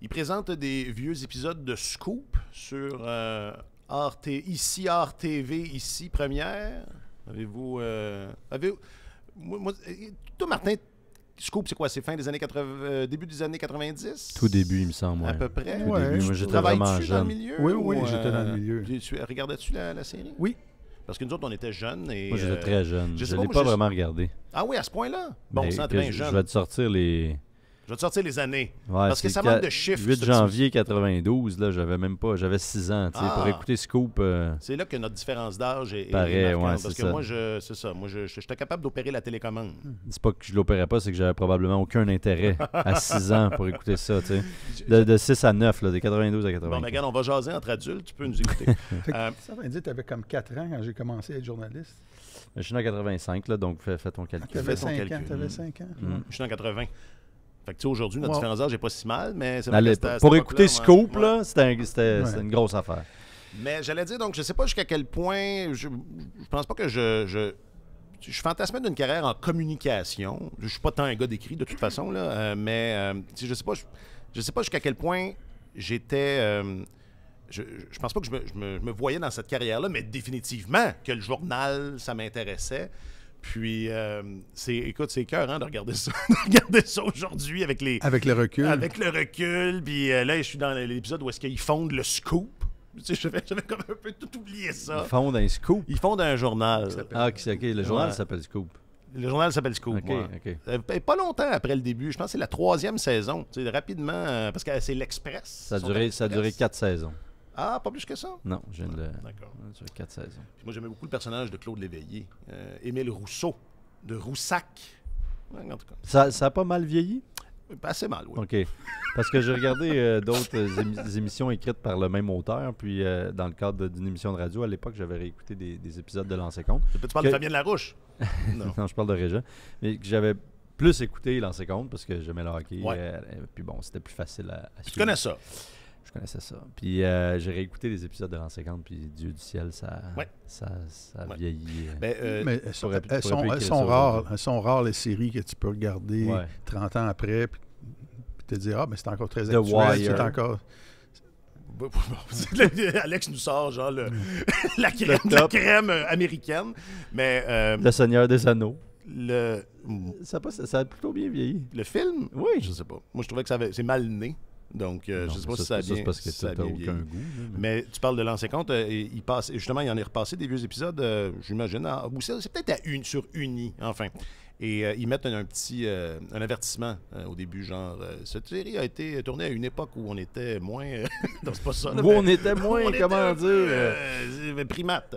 Il présente des vieux épisodes de Scoop sur ici RTV, ici Première. Avez-vous... toi, Martin, Scoop, c'est quoi? C'est fin des années 80, début des années 90? Tout début, il me semble. À peu près. Tout début. Moi, j'étais vraiment jeune. Dans le milieu, oui, j'étais dans le milieu. Regardais-tu la série? Oui. Parce que nous autres, on était jeunes. Et, moi, j'étais très jeune. Je ne l'ai moi, pas vraiment regardé. Ah oui, à ce point-là? Bon, mais ça, t'es bien jeune. Je vais te sortir les... Je vais te sortir les années. Ouais, parce que ça manque de chiffres. 8 janvier 92, là, j'avais 6 ans. Pour écouter Scoop... C'est là que notre différence d'âge est pareil, marquante. Ouais, parce que moi, c'est ça. Moi, j'étais capable d'opérer la télécommande. C'est pas que je l'opérais pas, c'est que j'avais probablement aucun intérêt à 6 ans pour écouter ça. De 6 à 9, là, de 92 à 90. Bon, mais regarde, on va jaser entre adultes. Tu peux nous écouter. Ça veut dire que tu avais comme 4 ans quand j'ai commencé à être journaliste. Je suis né en 85, là, donc fais ton calcul. Tu avais 5 ans. Je suis en 80. Fait que aujourd'hui, notre différence d'âge n'est pas si mal, mais c'est vrai que pour écouter Scoop, là, c'était une grosse affaire. Mais j'allais dire, donc, je sais pas jusqu'à quel point... Je pense pas que je fantasmais d'une carrière en communication. Je suis pas tant un gars d'écrit, de toute façon, là, mais je sais pas jusqu'à quel point j'étais... je pense pas que je me voyais dans cette carrière-là, mais définitivement que le journal, ça m'intéressait. Puis, écoute, c'est écœurant de regarder ça, aujourd'hui avec le recul. Avec le recul. Puis là, je suis dans l'épisode où est-ce qu'ils fondent le Scoop. Tu sais, j'avais comme un peu tout oublié ça. Ils fondent un Scoop? Ils fondent un journal. OK. Le journal s'appelle Scoop. Le journal s'appelle Scoop. OK. Pas longtemps après le début. Je pense que c'est la 3e saison. Tu sais, rapidement, parce que c'est l'Express. Ça a duré 4 saisons. Ah, pas plus que ça? Non, je viens de D'accord. Sur 4 saisons. Puis moi, j'aimais beaucoup le personnage de Claude Léveillé. Émile Rousseau, de Roussac. Ouais, en tout cas. Ça a pas mal vieilli? Assez mal, oui. OK. Parce que j'ai regardé d'autres émissions écrites par le même auteur, puis dans le cadre d'une émission de radio, à l'époque, j'avais réécouté des épisodes de Lancer Compte. Tu parles de Fabien Larouche? Non, je parle de Régent. Mais que j'avais plus écouté Lancer Compte parce que j'aimais le hockey. Ouais. Puis bon, c'était plus facile à suivre. Tu connais ça? Je connaissais ça. Puis j'ai réécouté les épisodes de l'an 50, puis Dieu du ciel, ça vieillit. Mais elles sont rares les séries que tu peux regarder 30 ans après, puis te dire, mais c'est encore très actuel. C'est encore... Alex nous sort genre la crème américaine. Mais, Le Seigneur des Anneaux. Ça a plutôt bien vieilli. Le film? Oui. Je sais pas. Moi, je trouvais que c'est mal né. Donc, je ne sais pas si ça a bien. C'est parce que ça n'a aucun goût. Mais tu parles de l'an 50. Justement, il en est repassé des vieux épisodes, j'imagine. C'est peut-être sur Uni, enfin. Et ils mettent un avertissement au début, genre, cette série a été tournée à une époque où on était moins... non, c'est pas ça. Là, on était moins, comment dire... primate.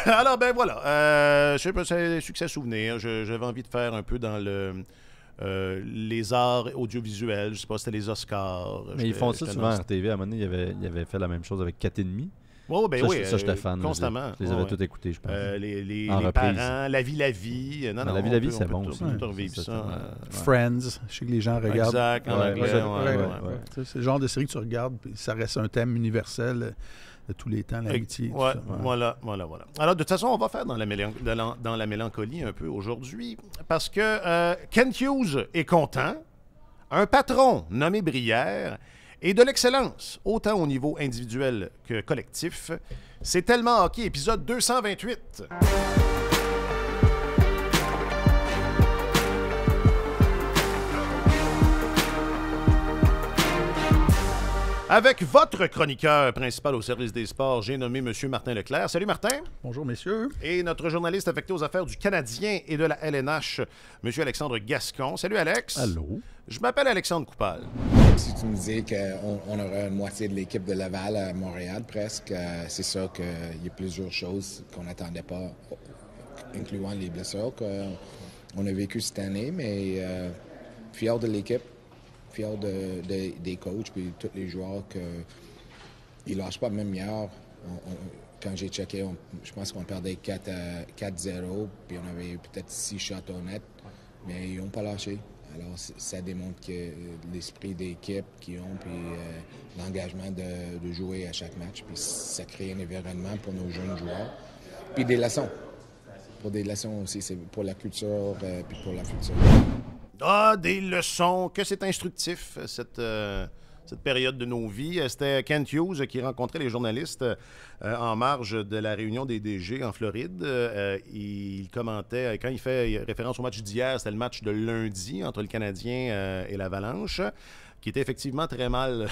Alors, ben voilà. Je sais pas, c'est un succès souvenir. J'avais envie de faire un peu dans les arts audiovisuels. Je sais pas, c'était les Oscars. Mais ils font ça souvent à RTV. À un moment donné, il avait fait la même chose avec 4,5. Ça, j'étais fan. Constamment. Je les avais tous écoutés, je pense. Les parents, La vie. La vie, c'est bon aussi. On peut revivre ça. Friends, je sais que les gens regardent. Exact, en anglais. C'est le genre de série que tu regardes, puis ça reste un thème universel de tous les temps, l'amitié. Voilà. Alors, de toute façon, on va faire dans la mélancolie un peu aujourd'hui, parce que Kent Hughes est content, un patron nommé Brière, et de l'excellence, autant au niveau individuel que collectif. C'est tellement hockey, épisode 228. Avec votre chroniqueur principal au service des sports, j'ai nommé M. Martin Leclerc. Salut Martin. Bonjour messieurs. Et notre journaliste affecté aux affaires du Canadien et de la LNH, M. Alexandre Gascon. Salut Alex. Allô. Je m'appelle Alexandre Coupal. Si tu me disais qu'on aurait une moitié de l'équipe de Laval à Montréal presque, c'est sûr qu'il y a plusieurs choses qu'on n'attendait pas, incluant les blessures qu'on a vécues cette année, mais fier de l'équipe. Fier des coachs et tous les joueurs qu'ils ne lâchent pas, même hier. Quand j'ai checké, je pense qu'on perdait 4-0, puis on avait peut-être 6 shots au net, mais ils n'ont pas lâché. Alors, ça démontre que l'esprit d'équipe qu'ils ont, puis l'engagement de jouer à chaque match, puis ça crée un environnement pour nos jeunes joueurs. Puis des leçons. Pour des leçons aussi, c'est pour la culture, puis pour la future. Ah, des leçons, que c'est instructif, période de nos vies. C'était Kent Hughes qui rencontrait les journalistes en marge de la réunion des DG en Floride. Il commentait, quand il fait référence au match d'hier, c'était le match de lundi entre le Canadien et l'Avalanche, qui était effectivement très mal,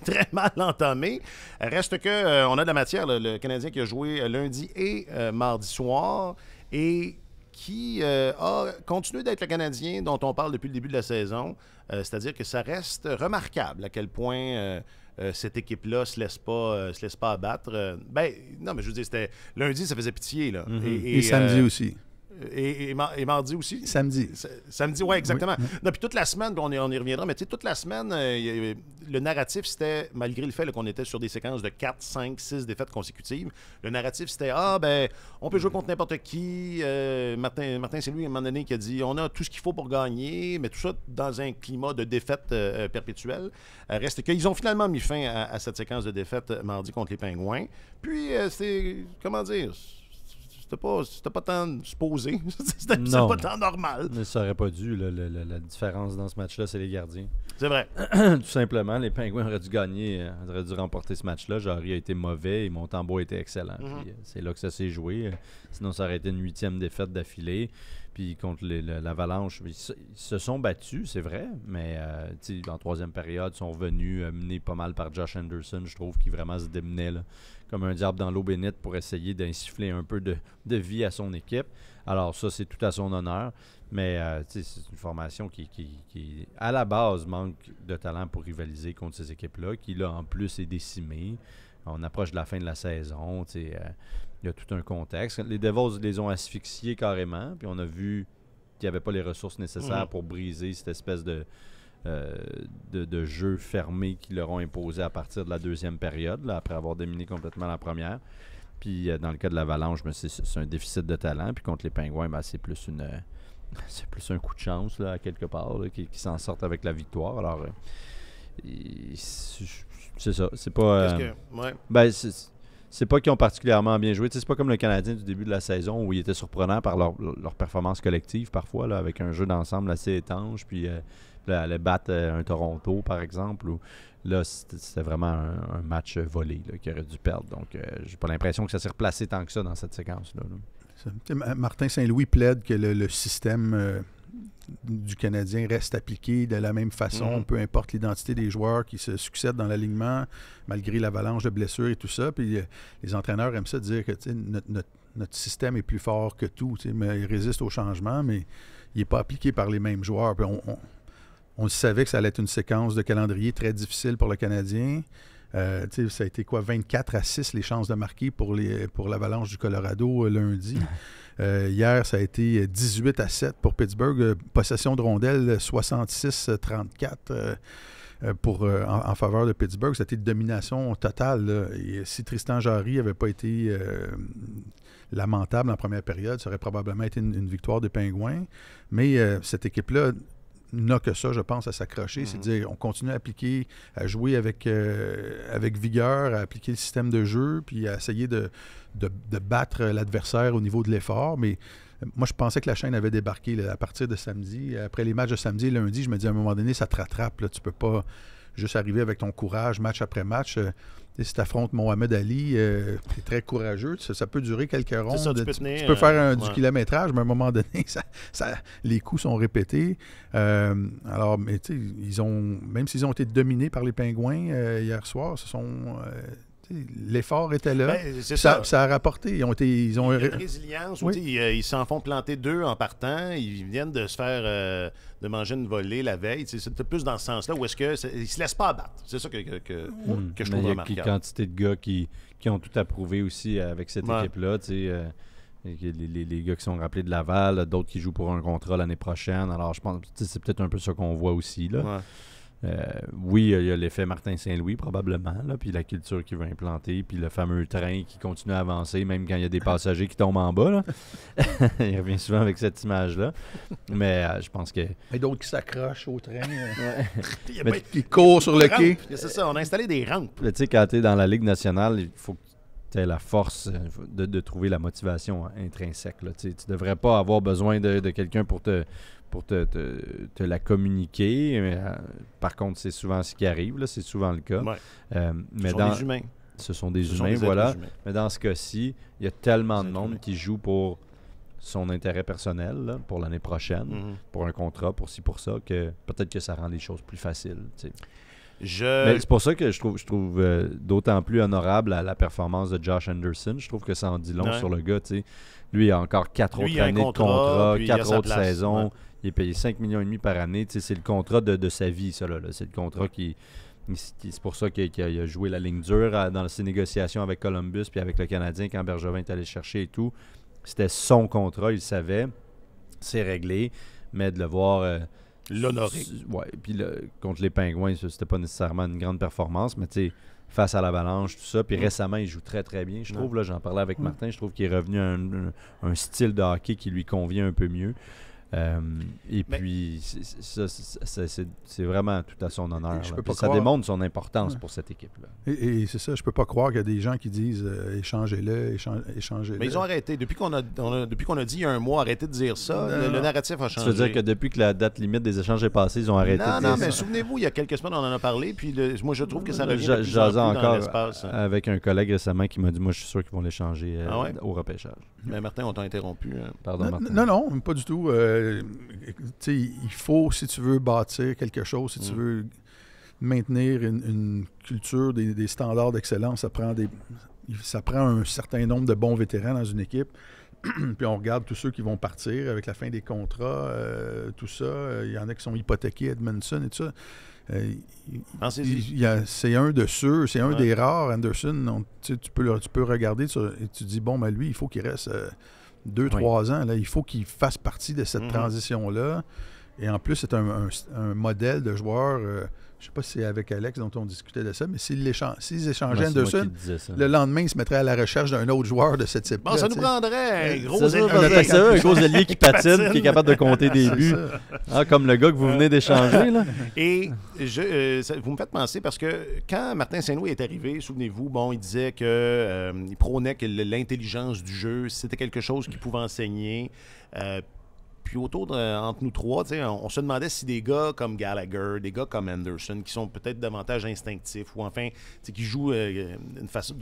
très mal entamé. Reste que on a de la matière, le Canadien qui a joué lundi et mardi soir, et qui a continué d'être le Canadien dont on parle depuis le début de la saison. C'est-à-dire que ça reste remarquable à quel point cette équipe-là ne se laisse pas abattre. Non, mais je veux dire, c'était lundi, ça faisait pitié. Là. Et samedi aussi. Et mardi aussi? Samedi. Samedi, oui, exactement. Oui. Non, puis toute la semaine, on y reviendra, mais tu sais, toute la semaine, le narratif, c'était, malgré le fait qu'on était sur des séquences de 4, 5, 6 défaites consécutives, le narratif, c'était, on peut jouer contre n'importe qui. Martin, c'est lui, à un moment donné, qui a dit, on a tout ce qu'il faut pour gagner, mais tout ça dans un climat de défaite perpétuelle. Reste qu'ils ont finalement mis fin à cette séquence de défaites mardi contre les Pingouins. Puis, c'est, comment dire... C'était pas tant supposé. C'était pas tant normal. Mais ça aurait pas dû. La différence dans ce match-là, c'est les gardiens. C'est vrai. Tout simplement, les Pingouins auraient dû gagner, auraient dû remporter ce match-là. Jarry a été mauvais et Montembeault était excellent. Puis, c'est là que ça s'est joué. Sinon, ça aurait été une 8e défaite d'affilée. Puis contre l'Avalanche, ils se sont battus, c'est vrai, mais en troisième période, ils sont revenus menés pas mal par Josh Anderson, je trouve, qui vraiment se démenait là, comme un diable dans l'eau bénite pour essayer d'insuffler un peu de vie à son équipe. Alors ça, c'est tout à son honneur, mais c'est une formation qui, à la base, manque de talent pour rivaliser contre ces équipes-là, qui, là, en plus, est décimée. On approche de la fin de la saison, il y a tout un contexte. Les Devils les ont asphyxiés carrément, puis on a vu qu'il n'y avait pas les ressources nécessaires pour briser cette espèce de jeu fermé qu'ils leur ont imposé à partir de la deuxième période, là, après avoir dominé complètement la première. Puis dans le cas de l'Avalanche, c'est un déficit de talent. Puis contre les Pingouins, c'est plus un coup de chance là, à quelque part là, qui s'en sortent avec la victoire. Alors, c'est ça. C'est pas... c'est pas qu'ils ont particulièrement bien joué. C'est pas comme le Canadien du début de la saison où ils étaient surprenants par leur performance collective parfois, là, avec un jeu d'ensemble assez étanche, puis aller battre un Toronto, par exemple. Où, là, c'était vraiment un match volé là, qu'ils auraient dû perdre. Donc, j'ai pas l'impression que ça s'est replacé tant que ça dans cette séquence-là. Martin Saint-Louis plaide que le système du Canadien reste appliqué de la même façon, peu importe l'identité des joueurs qui se succèdent dans l'alignement, malgré l'avalanche de blessures et tout ça. Puis les entraîneurs aiment ça dire que notre système est plus fort que tout, mais il résiste au changement, mais il n'est pas appliqué par les mêmes joueurs. Puis on savait que ça allait être une séquence de calendrier très difficile pour le Canadien. Ça a été quoi, 24-6 les chances de marquer pour l'Avalanche du Colorado lundi. Hier, ça a été 18-7 pour Pittsburgh. Possession de rondelles, 66-34 en faveur de Pittsburgh. C'était une domination totale. Là. Et si Tristan Jarry n'avait pas été lamentable en première période, ça aurait probablement été une victoire des Pingouins. Mais cette équipe-là n'a que ça, je pense, à s'accrocher. C'est-à-dire, on continue à appliquer, à jouer avec vigueur, à appliquer le système de jeu, puis à essayer de battre l'adversaire au niveau de l'effort. Mais moi, je pensais que la chaîne avait débarqué là, à partir de samedi. Après les matchs de samedi et lundi, je me dis à un moment donné, ça te rattrape. Là. Tu peux pas juste arriver avec ton courage, match après match. Si tu affrontes Mohamed Ali, tu es très courageux. Ça peut durer quelques rondes. Tu peux faire du kilométrage, mais à un moment donné, les coups sont répétés. Alors, mais tu sais, même s'ils ont été dominés par les Pingouins hier soir, l'effort était là. Ça a rapporté. Il y a une résilience. Oui. Ils s'en font planter 2 en partant. Ils viennent de se faire de manger une volée la veille. C'est plus dans ce sens-là où est-ce qu'ils ne se laissent pas abattre. C'est ça que je trouve remarquable. Il y a une quantité de gars qui ont tout approuvé aussi avec cette équipe-là. Les gars qui sont rappelés de Laval, d'autres qui jouent pour un contrat l'année prochaine. Alors, je pense que c'est peut-être un peu ça qu'on voit aussi. Là. Ouais. Oui, il y a l'effet Martin Saint-Louis probablement, là, puis la culture qu'il veut implanter, puis le fameux train qui continue à avancer, même quand il y a des passagers qui tombent en bas. Là. Il revient souvent avec cette image-là. Mais je pense que... Et d'autres qui s'accrochent au train, qui courent sur le quai. C'est ça, on a installé des rampes. Tu sais, quand tu es dans la Ligue nationale, il faut tu aies la force de trouver la motivation intrinsèque. Là. Tu ne devrais pas avoir besoin de quelqu'un pour te la communiquer. Mais, par contre, c'est souvent ce qui arrive. Là, c'est souvent le cas. Ouais. Mais Ce sont des humains. Ce sont des Ce sont humains, des voilà. êtres humains. Mais dans ce cas-ci, il y a tellement de Des êtres monde humains. qui joue pour son intérêt personnel, là, pour l'année prochaine, pour un contrat, pour ci, pour ça, que peut-être que ça rend les choses plus faciles. Tu sais. Mais c'est pour ça que je trouve d'autant plus honorable la performance de Josh Anderson. Je trouve que ça en dit long sur le gars. Tu sais. Lui, il a encore 4 Lui, il autres a un années contrat, de contrat, puis il a 4 sa autres place. saisons. Ouais. Il est payé 5,5 millions par année. Tu sais, c'est le contrat de sa vie, ça. Là. C'est le contrat c'est pour ça qu'il a joué la ligne dure dans ses négociations avec Columbus puis avec le Canadien quand Bergevin est allé chercher et tout. C'était son contrat, il le savait. C'est réglé. Mais de le voir... L'honorer. Ouais, puis contre les Pingouins, c'était pas nécessairement une grande performance, mais tu sais, face à l'Avalanche, tout ça. Puis récemment, il joue très, très bien, je trouve. Là, j'en parlais avec Martin, je trouve qu'il est revenu à un style de hockey qui lui convient un peu mieux. Puis, c'est vraiment tout à son honneur. Je là. peux pas Puis ça croire- démontre son importance pour cette équipe-là. Et c'est ça, je peux pas croire qu'il y a des gens qui disent échangez-le, échangez-le. Mais ils ont arrêté. Depuis qu'on a dit il y a un mois, arrêtez de dire ça. Le narratif a Ça changé. veut dire que depuis que la date limite des échanges est passée, ils ont arrêté de dire Non, ça. mais souvenez-vous, il y a quelques semaines, on en a parlé. Puis moi, je trouve que ça revient de J'asais plus en plus dans encore l'espace. avec un collègue récemment qui m'a dit, moi, je suis sûr qu'ils vont l'échanger Ah ouais? au repêchage. Mais Martin, on t'a interrompu. Pardon, Martin. Non, pas du tout. Tu sais, il faut, si tu veux bâtir quelque chose, si tu veux maintenir une culture, des standards d'excellence, ça prend un certain nombre de bons vétérans dans une équipe. Puis on regarde tous ceux qui vont partir avec la fin des contrats, tout ça. Il y en a qui sont hypothéqués, Edmondson et tout ça. C'est un de ceux, c'est un des rares, Anderson. Tu peux regarder et tu dis, bon, ben lui, il faut qu'il reste 2-3 ans. Là, il faut qu'il fasse partie de cette transition-là. Et en plus, c'est un modèle de joueur. Je ne sais pas si c'est avec Alex dont on discutait de ça, mais s'ils échangeaient Anderson, le lendemain, ils se mettraient à la recherche d'un autre joueur de cette type-là. Bon, ça nous prendrait un gros un gros allié qui patine, qui est capable de compter des buts. Comme le gars que vous venez d'échanger. Là. Et vous me faites penser parce que quand Martin Saint-Louis est arrivé, souvenez-vous, il disait qu'il prônait que l'intelligence du jeu, c'était quelque chose qu'il pouvait enseigner. Puis entre nous trois, on se demandait si des gars comme Gallagher, des gars comme Anderson, qui sont peut-être davantage instinctifs ou enfin qui jouent d'une façon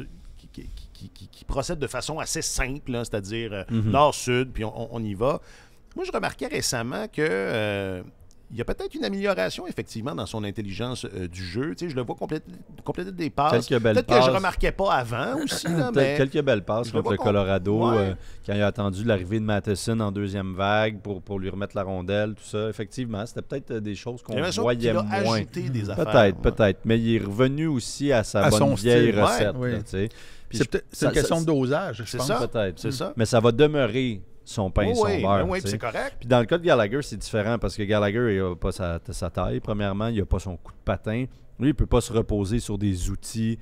qui procèdent de façon assez simple, là, c'est-à-dire nord-sud, puis on y va. Moi, je remarquais récemment que il y a peut-être une amélioration, effectivement, dans son intelligence du jeu. Je le vois compléter des passes. Peut-être que je ne remarquais pas avant aussi. Là, mais quelques belles passes contre le Colorado, quand il a attendu l'arrivée de Matheson en deuxième vague pour lui remettre la rondelle, tout ça. Effectivement, c'était peut-être des choses qu'on voyait moins. Ajouté des affaires, peut-être. Mais il est revenu aussi à sa bonne vieille recette. Ouais. Là, c'est une question de dosage, je pense. Ça, peut-être. C'est ça. Mais ça va demeurer son pain et son beurre. Oui, c'est correct. Puis dans le cas de Gallagher, c'est différent parce que Gallagher, il n'a pas sa taille, premièrement. Il n'a pas son coup de patin. Lui, il ne peut pas se reposer sur des outils.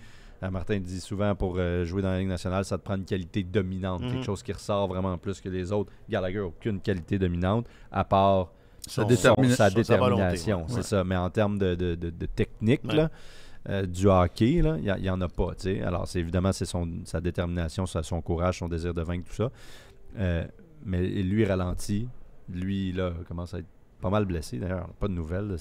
Martin dit souvent, pour jouer dans la Ligue nationale, ça te prend une qualité dominante, quelque chose qui ressort vraiment plus que les autres. Gallagher n'a aucune qualité dominante, à part sa détermination. C'est ça. Mais en termes de technique, là, du hockey, il n'y en a pas. T'sais. Alors, évidemment, c'est sa détermination, son courage, son désir de vaincre, tout ça. Mais lui ralentit. Lui, là, commence à être pas mal blessé, d'ailleurs. Pas de nouvelles.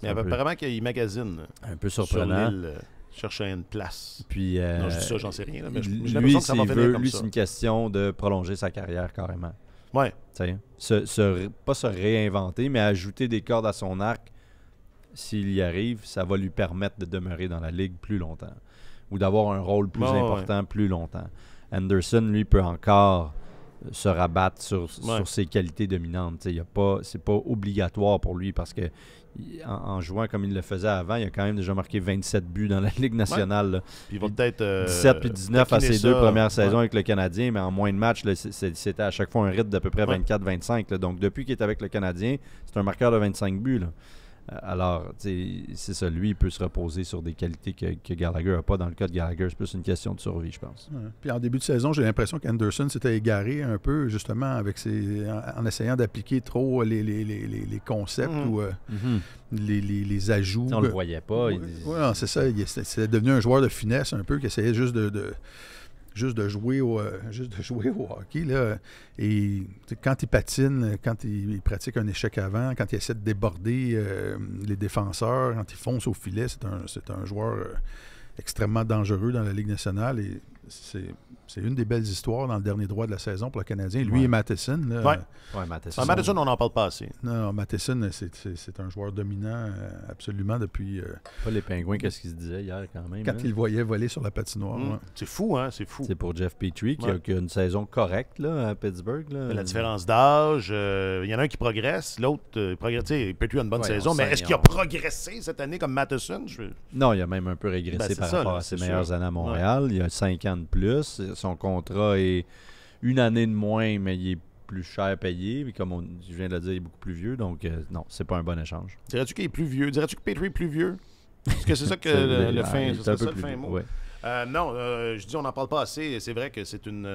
Mais apparemment qu'il magasine. Un peu surprenant. Sur l'île, cherchant une place. Puis, non, je dis ça, j'en sais rien. Là, mais j'ai lui, l'impression que ça va finir comme lui, ça. c'est une question de prolonger sa carrière carrément. Ouais. Pas se réinventer, mais ajouter des cordes à son arc. S'il y arrive, ça va lui permettre de demeurer dans la Ligue plus longtemps. Ou d'avoir un rôle plus important plus longtemps. Anderson, lui, peut encore se rabattre sur ses qualités dominantes. C'est pas obligatoire pour lui parce que en jouant comme il le faisait avant, il a quand même déjà marqué 27 buts dans la Ligue nationale. Puis il va peut-être 17 puis 19 à ses deux premières saisons avec le Canadien, mais en moins de matchs, là, c'était à chaque fois un rythme d'à peu près 24-25. Donc depuis qu'il est avec le Canadien, c'est un marqueur de 25 buts. Là. Alors, c'est ça. Lui, il peut se reposer sur des qualités que Gallagher n'a pas. Dans le cas de Gallagher, c'est plus une question de survie, je pense. Ouais. Puis en début de saison, j'ai l'impression qu'Anderson s'était égaré un peu, justement, en essayant d'appliquer trop les concepts ou les ajouts. On ne le voyait pas. Oui, c'est ça. C'est devenu un joueur de finesse un peu qui essayait juste de jouer au hockey. Là. Et quand il patine, quand il pratique un échec avant, quand il essaie de déborder les défenseurs, quand il fonce au filet, c'est un joueur extrêmement dangereux dans la Ligue nationale. Et c'est une des belles histoires dans le dernier droit de la saison pour le Canadien. Lui et Matheson. Matheson. Matheson, on n'en parle pas assez. Non, Matheson, c'est un joueur dominant absolument depuis... Pas les Pingouins, qu'est-ce qu'ils se disaient hier quand même. Quand il le voyait voler sur la patinoire. Ouais. C'est fou, hein? C'est fou. C'est pour Jeff Petrie qui a une saison correcte là, à Pittsburgh. Là. La différence d'âge, il y en a un qui progresse, l'autre progresse. Petrie a une bonne saison, mais est-ce qu'il a progressé cette année comme Matheson? Non, il a même un peu régressé par rapport à ses meilleures années à Montréal. Il a 5 ans de plus. Son contrat est une année de moins, mais il est plus cher payé. Puis comme je viens de le dire, il est beaucoup plus vieux. Donc, non, c'est pas un bon échange. Dirais-tu qu'il est plus vieux? Dirais-tu que Petrie est plus vieux? Est-ce que c'est ça que le fin mot? Ouais. Non, je dis on n'en parle pas assez. C'est vrai que c'est une...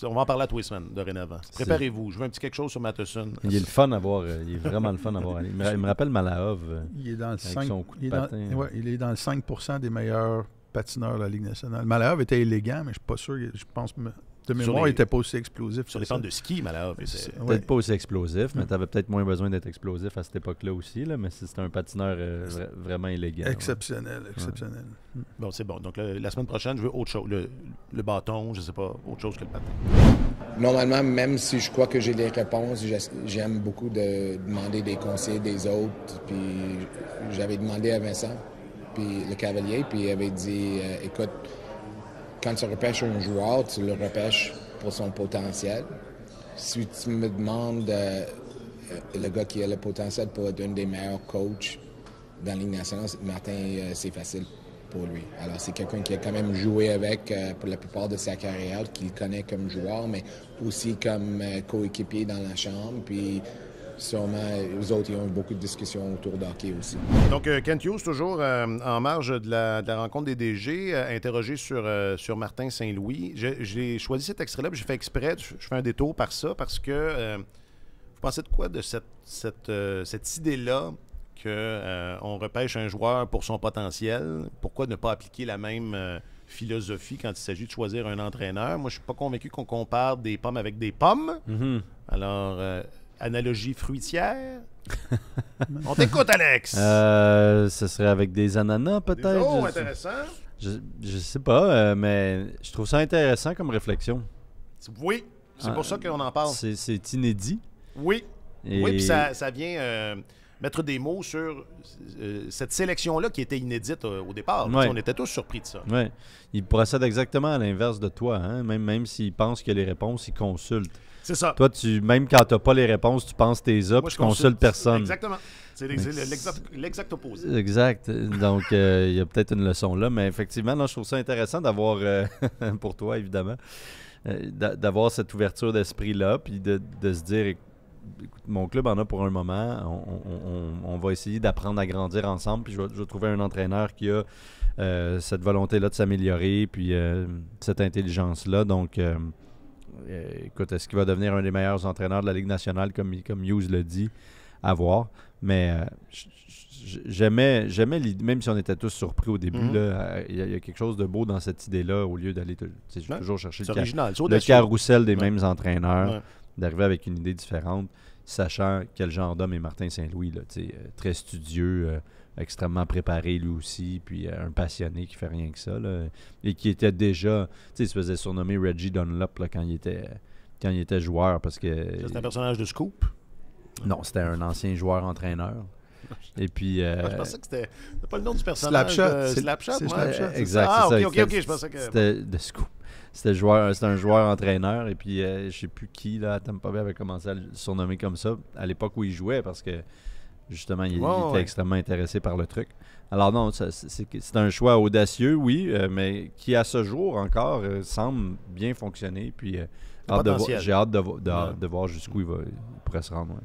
on va en parler à tous les semaines, dorénavant. Préparez-vous. Je veux un petit quelque chose sur Matheson. Il est le fun à voir. Il est vraiment le fun à voir. Il me rappelle Malahov. Il est dans le 5, son coup de patin. Il est dans le 5% des meilleurs patineurs de la Ligue nationale. Malahov était élégant, mais je suis pas sûr. Je pense de mémoire, il n'était pas aussi explosif. Sur les pentes de ski, Malahov. Peut-être pas aussi explosif, mais tu avais peut-être moins besoin d'être explosif à cette époque-là aussi. Là, mais c'était un patineur vraiment élégant. Exceptionnel. Ouais. Bon, c'est bon. Donc, la semaine prochaine, je veux autre chose. Le bâton, je sais pas, autre chose que le patin. Normalement, même si je crois que j'ai des réponses, j'aime beaucoup de demander des conseils des autres. Puis j'avais demandé à Vincent, puis le Cavalier, puis il avait dit écoute, quand tu repêches un joueur, tu le repêches pour son potentiel. Si tu me demandes le gars qui a le potentiel pour être un des meilleurs coachs dans la Ligue nationale, Martin, c'est facile pour lui. Alors, c'est quelqu'un qui a quand même joué avec pour la plupart de sa carrière, qu'il connaît comme joueur, mais aussi comme coéquipier dans la chambre. Puis, sûrement, eux autres, ils ont eu beaucoup de discussions autour d'hockey aussi. Donc, Kent Hughes, toujours en marge de la rencontre des DG, interrogé sur Martin Saint-Louis. J'ai choisi cet extrait-là, puis j'ai fait exprès, je fais un détour par ça, parce que vous pensez de quoi de cette idée-là qu'on repêche un joueur pour son potentiel? Pourquoi ne pas appliquer la même philosophie quand il s'agit de choisir un entraîneur? Moi, je suis pas convaincu qu'on compare des pommes avec des pommes. Mm-hmm. Alors... analogie fruitière. On t'écoute, Alex. Ce serait avec des ananas, peut-être. Oh, intéressant. Je sais pas, mais je trouve ça intéressant comme réflexion. Oui, c'est pour ça qu'on en parle. C'est inédit. Oui. Oui, puis ça vient mettre des mots sur cette sélection-là qui était inédite au départ. Ouais. On était tous surpris de ça. Oui. Il procède exactement à l'inverse de toi. Hein? Même s'il pense qu'il y a les réponses, il consulte. C'est ça. Toi, même quand tu n'as pas les réponses, tu penses tes up, tu consultes personne. Exactement. C'est l'exact opposé. Exact. Donc, il y a peut-être une leçon là, mais effectivement, je trouve ça intéressant d'avoir, pour toi évidemment, d'avoir cette ouverture d'esprit-là, puis de se dire, écoute, mon club en a pour un moment, on va essayer d'apprendre à grandir ensemble, puis je vais trouver un entraîneur qui a cette volonté-là de s'améliorer, puis cette intelligence-là. Donc, écoute, est-ce qu'il va devenir un des meilleurs entraîneurs de la Ligue nationale, comme Hughes le dit, à voir. Mais j'aimais l'idée, même si on était tous surpris au début, il y a quelque chose de beau dans cette idée-là, au lieu d'aller toujours chercher le carrousel des mêmes entraîneurs, d'arriver avec une idée différente, sachant quel genre d'homme est Martin Saint-Louis, là, très studieux, extrêmement préparé lui aussi, puis un passionné qui fait rien que ça, là, et qui était déjà, il se faisait surnommer Reggie Dunlop là, quand il était joueur, parce que... C'est un personnage de Scoop? Non, c'était un ancien joueur-entraîneur. Et puis... je pensais que c'était pas le nom du personnage. Slapshot. C'est Slapshot. Exact, c'est ça. OK, je pensais que... C'était de Scoop. C'était un joueur-entraîneur, et puis je sais plus qui, là, à Tampa Bay avait commencé à le surnommer comme ça, à l'époque où il jouait, parce que justement, il était extrêmement intéressé par le truc. Alors non, c'est un choix audacieux, oui, mais qui à ce jour encore semble bien fonctionner. Puis j'ai hâte de voir jusqu'où il pourrait se rendre. Ouais.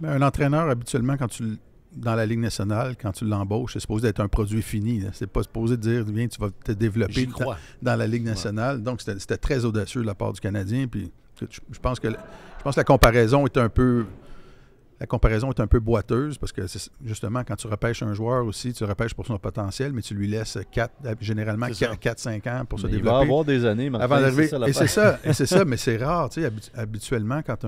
Un entraîneur, habituellement, dans la Ligue nationale, quand tu l'embauches, c'est supposé être un produit fini. C'est pas supposé dire, viens, tu vas te développer dans la Ligue nationale. Donc, c'était très audacieux de la part du Canadien. Puis, je pense que la comparaison est un peu... La comparaison est un peu boiteuse parce que, justement, quand tu repêches un joueur aussi, tu le repêches pour son potentiel, mais tu lui laisses généralement 4-5 ans pour se développer. Il va avoir des années avant d'arriver. C'est ça, mais c'est rare. Habituellement, quand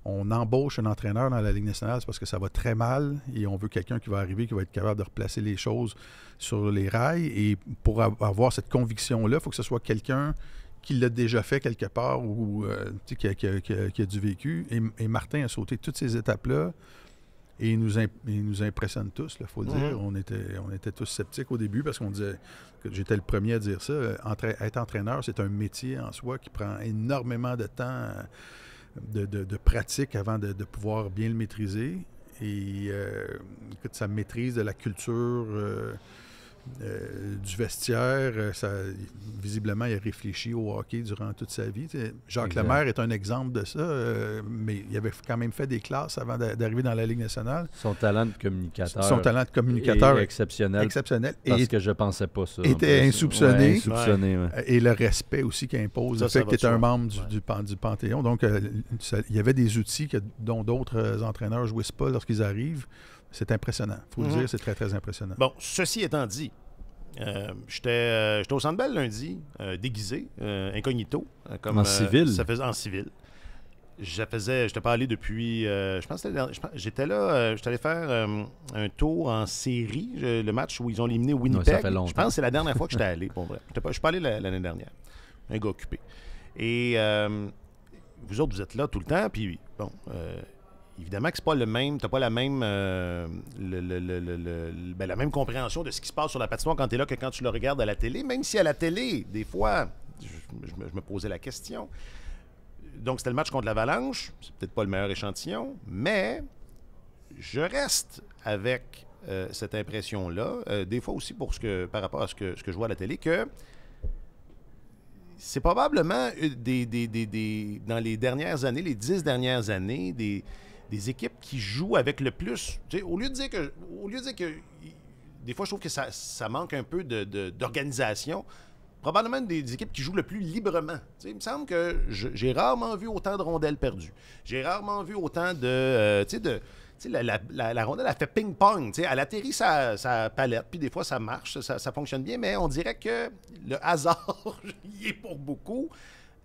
on embauche un entraîneur dans la Ligue nationale, c'est parce que ça va très mal et on veut quelqu'un qui va arriver, qui va être capable de replacer les choses sur les rails. Et pour avoir cette conviction-là, il faut que ce soit quelqu'un qui l'a déjà fait quelque part ou qui a du vécu. Et Martin a sauté toutes ces étapes-là et il nous impressionne tous, il faut le dire. On était tous sceptiques au début parce qu'on disait que j'étais le premier à dire ça. Être entraîneur, c'est un métier en soi qui prend énormément de temps de pratique avant de pouvoir bien le maîtriser. Et écoute, ça maîtrise de la culture... du vestiaire, visiblement, il a réfléchi au hockey durant toute sa vie. Jacques Lemaire est un exemple de ça, mais il avait quand même fait des classes avant d'arriver dans la Ligue nationale. Son talent de communicateur est exceptionnel. Parce que je pensais pas ça. Était insoupçonné. Ouais. Et le respect aussi qu'il impose, le fait qu'il était un membre du Panthéon. Donc, il y avait des outils dont d'autres entraîneurs ne jouissent pas lorsqu'ils arrivent. C'est impressionnant. Il faut le dire, c'est très, très impressionnant. Bon, ceci étant dit, j'étais au Centre Bell lundi, déguisé, incognito. En civil? Ça faisait en civil. Je n'étais pas allé depuis... je pense que j'étais là, j'étais allé faire un tour en série, le match où ils ont éliminé Winnipeg. Ça fait longtemps. Je pense que c'est la dernière fois que j'étais allé, pour vrai. Je ne suis pas allé l'année dernière. Un gars occupé. Et vous autres, vous êtes là tout le temps, puis bon... évidemment que c'est pas le même, t'as pas la même la même compréhension de ce qui se passe sur la patinoire quand tu es là que quand tu le regardes à la télé, même si à la télé, des fois, je me posais la question. Donc, c'était le match contre l'Avalanche, c'est peut-être pas le meilleur échantillon, mais je reste avec cette impression-là, des fois aussi par rapport à ce que je vois à la télé, que c'est probablement dans les dernières années, les 10 dernières années, des équipes qui jouent avec le plus... Au lieu de dire que... Des fois, je trouve que ça manque un peu d'organisation. Probablement des équipes qui jouent le plus librement. Il me semble que j'ai rarement vu autant de rondelles perdues. J'ai rarement vu autant de... la rondelle, elle fait ping-pong. Elle atterrit sa palette, puis des fois, ça marche, ça fonctionne bien, mais on dirait que le hasard y est pour beaucoup.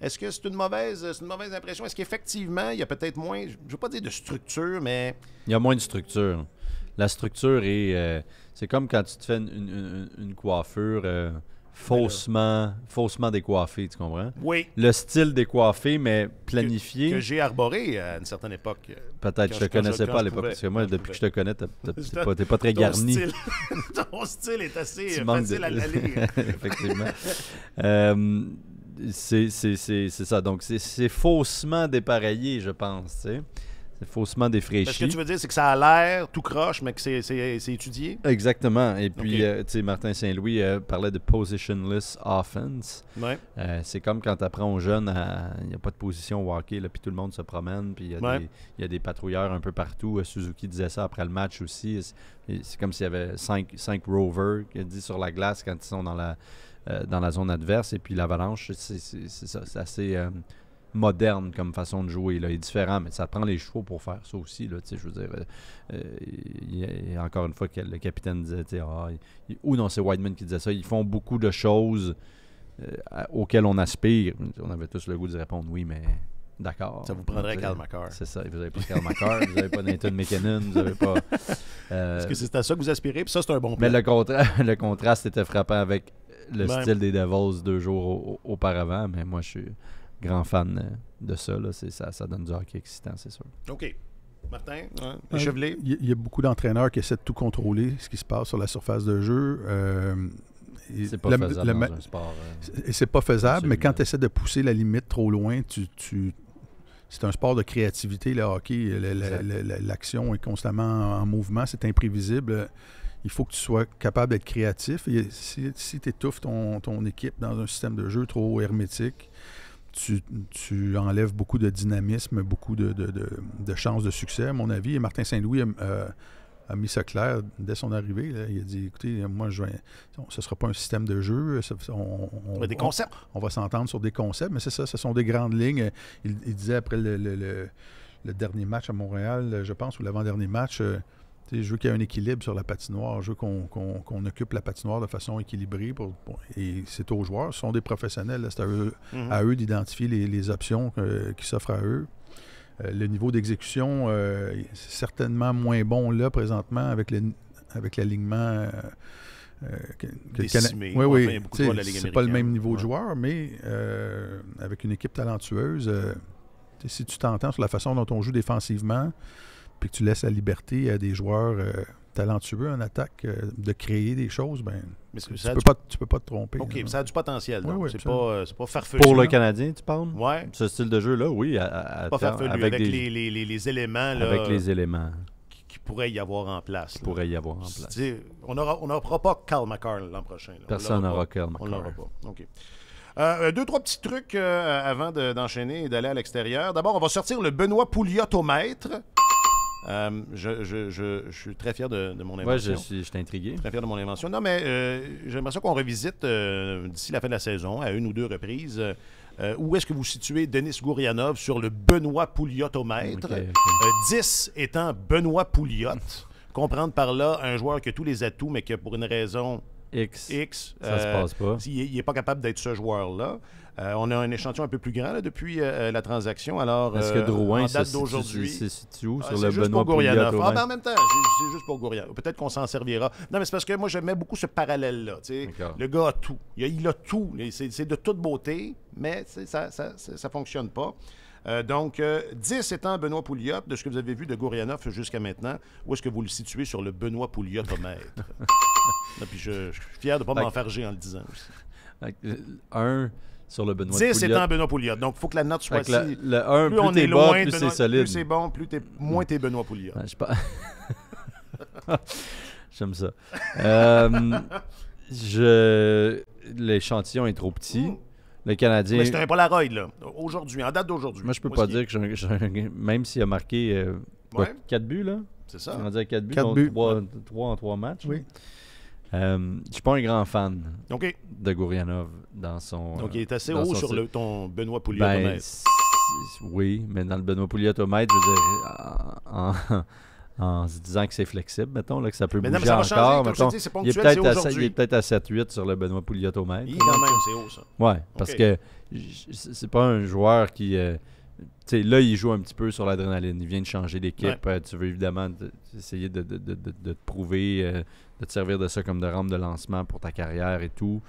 Est-ce que c'est une mauvaise impression? Est-ce qu'effectivement, il y a peut-être moins, je ne veux pas dire de structure, mais... Il y a moins de structure. La structure est... c'est comme quand tu te fais une coiffure faussement décoiffée, tu comprends? Oui. Le style décoiffé, mais planifié. Que j'ai arboré à une certaine époque. Peut-être, je ne te connaissais pas à l'époque, parce que moi, depuis que je te connais, t'es pas très garni. Ton style est assez facile à lire. Effectivement. C'est ça. Donc, c'est faussement dépareillé, je pense. C'est faussement défraîchi. Ce que tu veux dire, c'est que ça a l'air tout croche, mais que c'est étudié? Exactement. Et puis, tu sais, Martin Saint-Louis parlait de positionless offense. Ouais. C'est comme quand tu apprends aux jeunes, il n'y a pas de position au hockey, puis tout le monde se promène, puis il y a des patrouilleurs un peu partout. Suzuki disait ça après le match aussi. C'est comme s'il y avait 5 rovers qui dit sur la glace quand ils sont dans la zone adverse. Et puis l'Avalanche, c'est assez moderne comme façon de jouer. Là. Il est différent, mais ça prend les chevaux pour faire ça aussi. Là, je veux dire, y a encore une fois, que le capitaine disait, ou non, c'est Whiteman qui disait ça, ils font beaucoup de choses auxquelles on aspire. On avait tous le goût de répondre oui, mais d'accord. Ça vous prendrait Cale Makar. C'est ça, vous n'avez pas Cale Makar, vous n'avez pas Nathan McKinnon, vous n'avez pas... Est-ce que c'est à ça que vous aspirez? Puis ça, c'est un bon plan. Mais le contraste était frappant avec le style des Devils 2 jours auparavant, mais moi, je suis grand fan de ça. Là. Ça donne du hockey excitant, c'est sûr. OK. Martin, échevelé. Il y a beaucoup d'entraîneurs qui essaient de tout contrôler, ce qui se passe sur la surface de jeu. C'est pas faisable dans un sport. C'est pas faisable, absolument. Mais quand tu essaies de pousser la limite trop loin, c'est un sport de créativité, le hockey. L'action est constamment en mouvement, c'est imprévisible. Il faut que tu sois capable d'être créatif. Et si tu étouffes ton équipe dans un système de jeu trop hermétique, tu enlèves beaucoup de dynamisme, beaucoup de chances de succès, à mon avis. Et Martin Saint-Louis a mis ça clair dès son arrivée. Là. Il a dit, écoutez, moi, ce ne sera pas un système de jeu. Des concepts. On va s'entendre sur des concepts, mais c'est ça, ce sont des grandes lignes. Il disait après le dernier match à Montréal, je pense, ou l'avant-dernier match, je veux qu'il y ait un équilibre sur la patinoire. Je veux qu'on occupe la patinoire de façon équilibrée. Et c'est aux joueurs. Ce sont des professionnels. Là, c'est à eux d'identifier les options qui s'offrent à eux. Le niveau d'exécution est certainement moins bon là, présentement, avec l'alignement. Décimé. Oui. C'est pas le même niveau de joueur, mais avec une équipe talentueuse, si tu t'entends sur la façon dont on joue défensivement, puis que tu laisses la liberté à des joueurs talentueux en attaque de créer des choses, tu peux pas te tromper. OK, ça a du potentiel. Oui, c'est pas farfelu. Pour le Canadien, tu parles? Oui. Ce style de jeu-là, oui. Pas farfelu, avec les éléments. Là, avec les éléments. Qui pourrait y avoir en place. On n'aura pas Cal McCarr l'an prochain. Là. Personne n'aura Cal McCarr. On n'aura pas. OK. 2-3 petits trucs avant d'enchaîner et d'aller à l'extérieur. D'abord, on va sortir le Benoît Pouliot-au-mètre. Je suis très fier de mon invention. Oui, je suis intrigué. Très fier de mon invention. Non, mais j'aimerais ça qu'on revisite d'ici la fin de la saison, à une ou deux reprises, où est-ce que vous situez Denis Gourianov sur le Benoît Pouliot-au-mètre? 10 étant Benoît Pouliot. Comprendre par là un joueur qui a tous les atouts, mais que pour une raison X ça se passe pas. Il n'est pas capable d'être ce joueur-là. On a un échantillon un peu plus grand là, depuis la transaction. Alors, est-ce que Drouin, en date d'aujourd'hui, c'est situé sur le Benoît Pouliot? En même temps, c'est juste pour Gourianov. Peut-être qu'on s'en servira. Non, mais c'est parce que moi, j'aimais beaucoup ce parallèle-là. Le gars a tout. Il a tout. C'est de toute beauté, mais ça ne fonctionne pas. Donc, 10 étant Benoît Pouliot, de ce que vous avez vu de Gourianov jusqu'à maintenant, où est-ce que vous le situez sur le Benoît Pouliot-au-mètre? Puis je suis fier de ne pas m'enfarger en le disant aussi. 1 sur le Benoît 10 Pouliot. étant Benoît Pouliot. Donc, il faut que la note soit ici. Le 1, plus on t'es est bas, loin plus de c'est solide. Plus c'est bon, moins t'es Benoît Pouliot. J'aime ça. L'échantillon est trop petit. Le Canadien... Mais c'est un Polaroid, là. Aujourd'hui, en date d'aujourd'hui. Moi, je peux pas dire que même s'il a marqué 4 buts, là. C'est ça. On a dit 4 buts, 4 buts. 3 en 3 matchs. Oui. Je suis pas un grand fan OK. de Gourianov dans son... Donc, il est assez haut sur ton Benoît Pouliot. Oui, mais dans le Benoît Pouliot-au-mètre, je veux dire, en se disant que c'est flexible, mettons, là, que ça peut bouger ça va encore. changer, Mettons, c'est ponctuel, il est peut-être à 7-8 sur le Benoît Pouliot-au-mètre. Quand même, c'est haut, ça. Oui, parce que c'est pas un joueur qui... là, il joue un petit peu sur l'adrénaline. Il vient de changer d'équipe. Tu veux évidemment essayer de te prouver, de te servir de ça comme de rampe de lancement pour ta carrière et tout.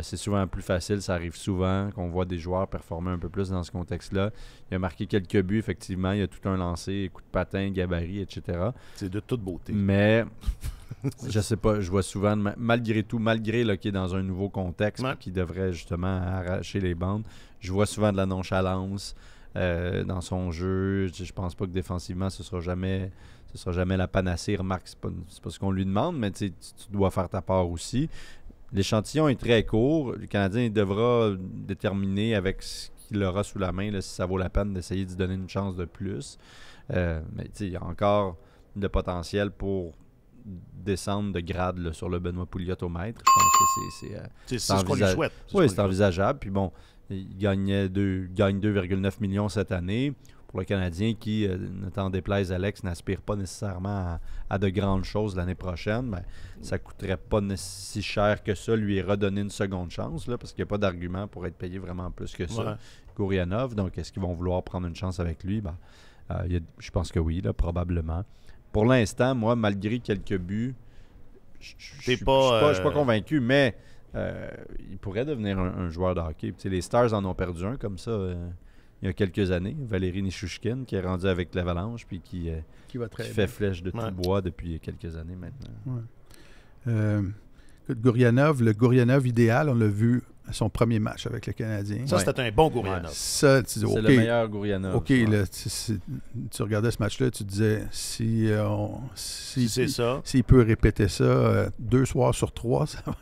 C'est souvent plus facile. Ça arrive souvent qu'on voit des joueurs performer un peu plus dans ce contexte-là. Il a marqué quelques buts, effectivement. Il a tout un lancé, coup de patin, gabarit, etc. C'est de toute beauté. Mais... je sais pas, je vois souvent, malgré tout, malgré qu'il est dans un nouveau contexte qui devrait justement arracher les bandes, je vois souvent de la nonchalance dans son jeu. Je pense pas que défensivement, ce sera jamais la panacée. Remarque, c'est pas ce qu'on lui demande, mais tu dois faire ta part aussi. L'échantillon est très court. Le Canadien devra déterminer avec ce qu'il aura sous la main là, si ça vaut la peine d'essayer de se donner une chance de plus. Mais il y a encore le potentiel pour descendre de grade là, sur le Benoît Pouliot-au-mètre. Je pense que c'est ce qu'on lui souhaite. Oui, c'est envisageable. Puis bon, il gagne 2,9 millions cette année. Pour le Canadien qui, ne t'en déplaise Alex, n'aspire pas nécessairement à de grandes choses l'année prochaine, ben, ça ne coûterait pas si cher que ça lui redonner une seconde chance, là, parce qu'il n'y a pas d'argument pour être payé vraiment plus que ça. Gourianov, donc est-ce qu'ils vont vouloir prendre une chance avec lui? Ben, je pense que oui, là, probablement. Pour l'instant, moi, malgré quelques buts, je ne suis pas convaincu, mais il pourrait devenir un joueur de hockey. Puis, les Stars en ont perdu un comme ça il y a quelques années. Valérie Nichushkin, qui est rendu avec l'Avalanche puis qui fait flèche de tout bois depuis quelques années maintenant. Ouais. Le Gourianov idéal, on l'a vu son premier match avec le Canadien. Ça, c'était un bon Gourianov. Ça, tu dis, C'est le meilleur Gourianov. OK, là, tu regardais ce match-là, tu disais, s'il peut répéter ça 2 soirs sur 3, ça va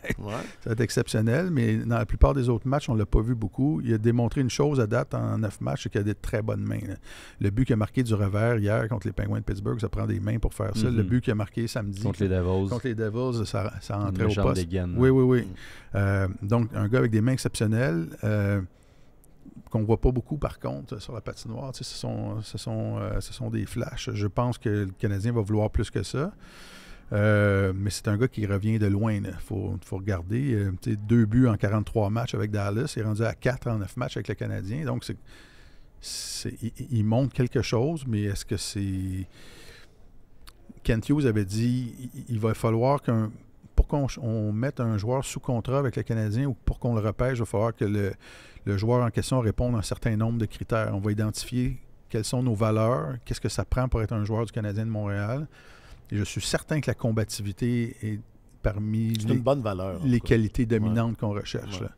être exceptionnel. Mais dans la plupart des autres matchs, on ne l'a pas vu beaucoup. Il a démontré une chose à date en 9 matchs, c'est qu'il a des très bonnes mains. Là. Le but qu'il a marqué du revers hier contre les Penguins de Pittsburgh, ça prend des mains pour faire ça. Le but qu'il a marqué samedi contre les Devils, ça entrait au poste. Dégaine, oui. Donc, un gars avec des mains exceptionnelles qu'on ne voit pas beaucoup, par contre, sur la patinoire. Ce sont des flashs. Je pense que le Canadien va vouloir plus que ça. Mais c'est un gars qui revient de loin. Il faut regarder. 2 buts en 43 matchs avec Dallas. Il est rendu à 4 en 9 matchs avec le Canadien. Donc, il montre quelque chose, mais est-ce que c'est... Kent Hughes avait dit il va falloir pour qu'on mette un joueur sous contrat avec le Canadien ou pour qu'on le repêche, il va falloir que le joueur en question réponde à un certain nombre de critères. On va identifier quelles sont nos valeurs, qu'est-ce que ça prend pour être un joueur du Canadien de Montréal. Et je suis certain que la combativité est parmi une bonne valeur, les qualités dominantes qu'on recherche. Là.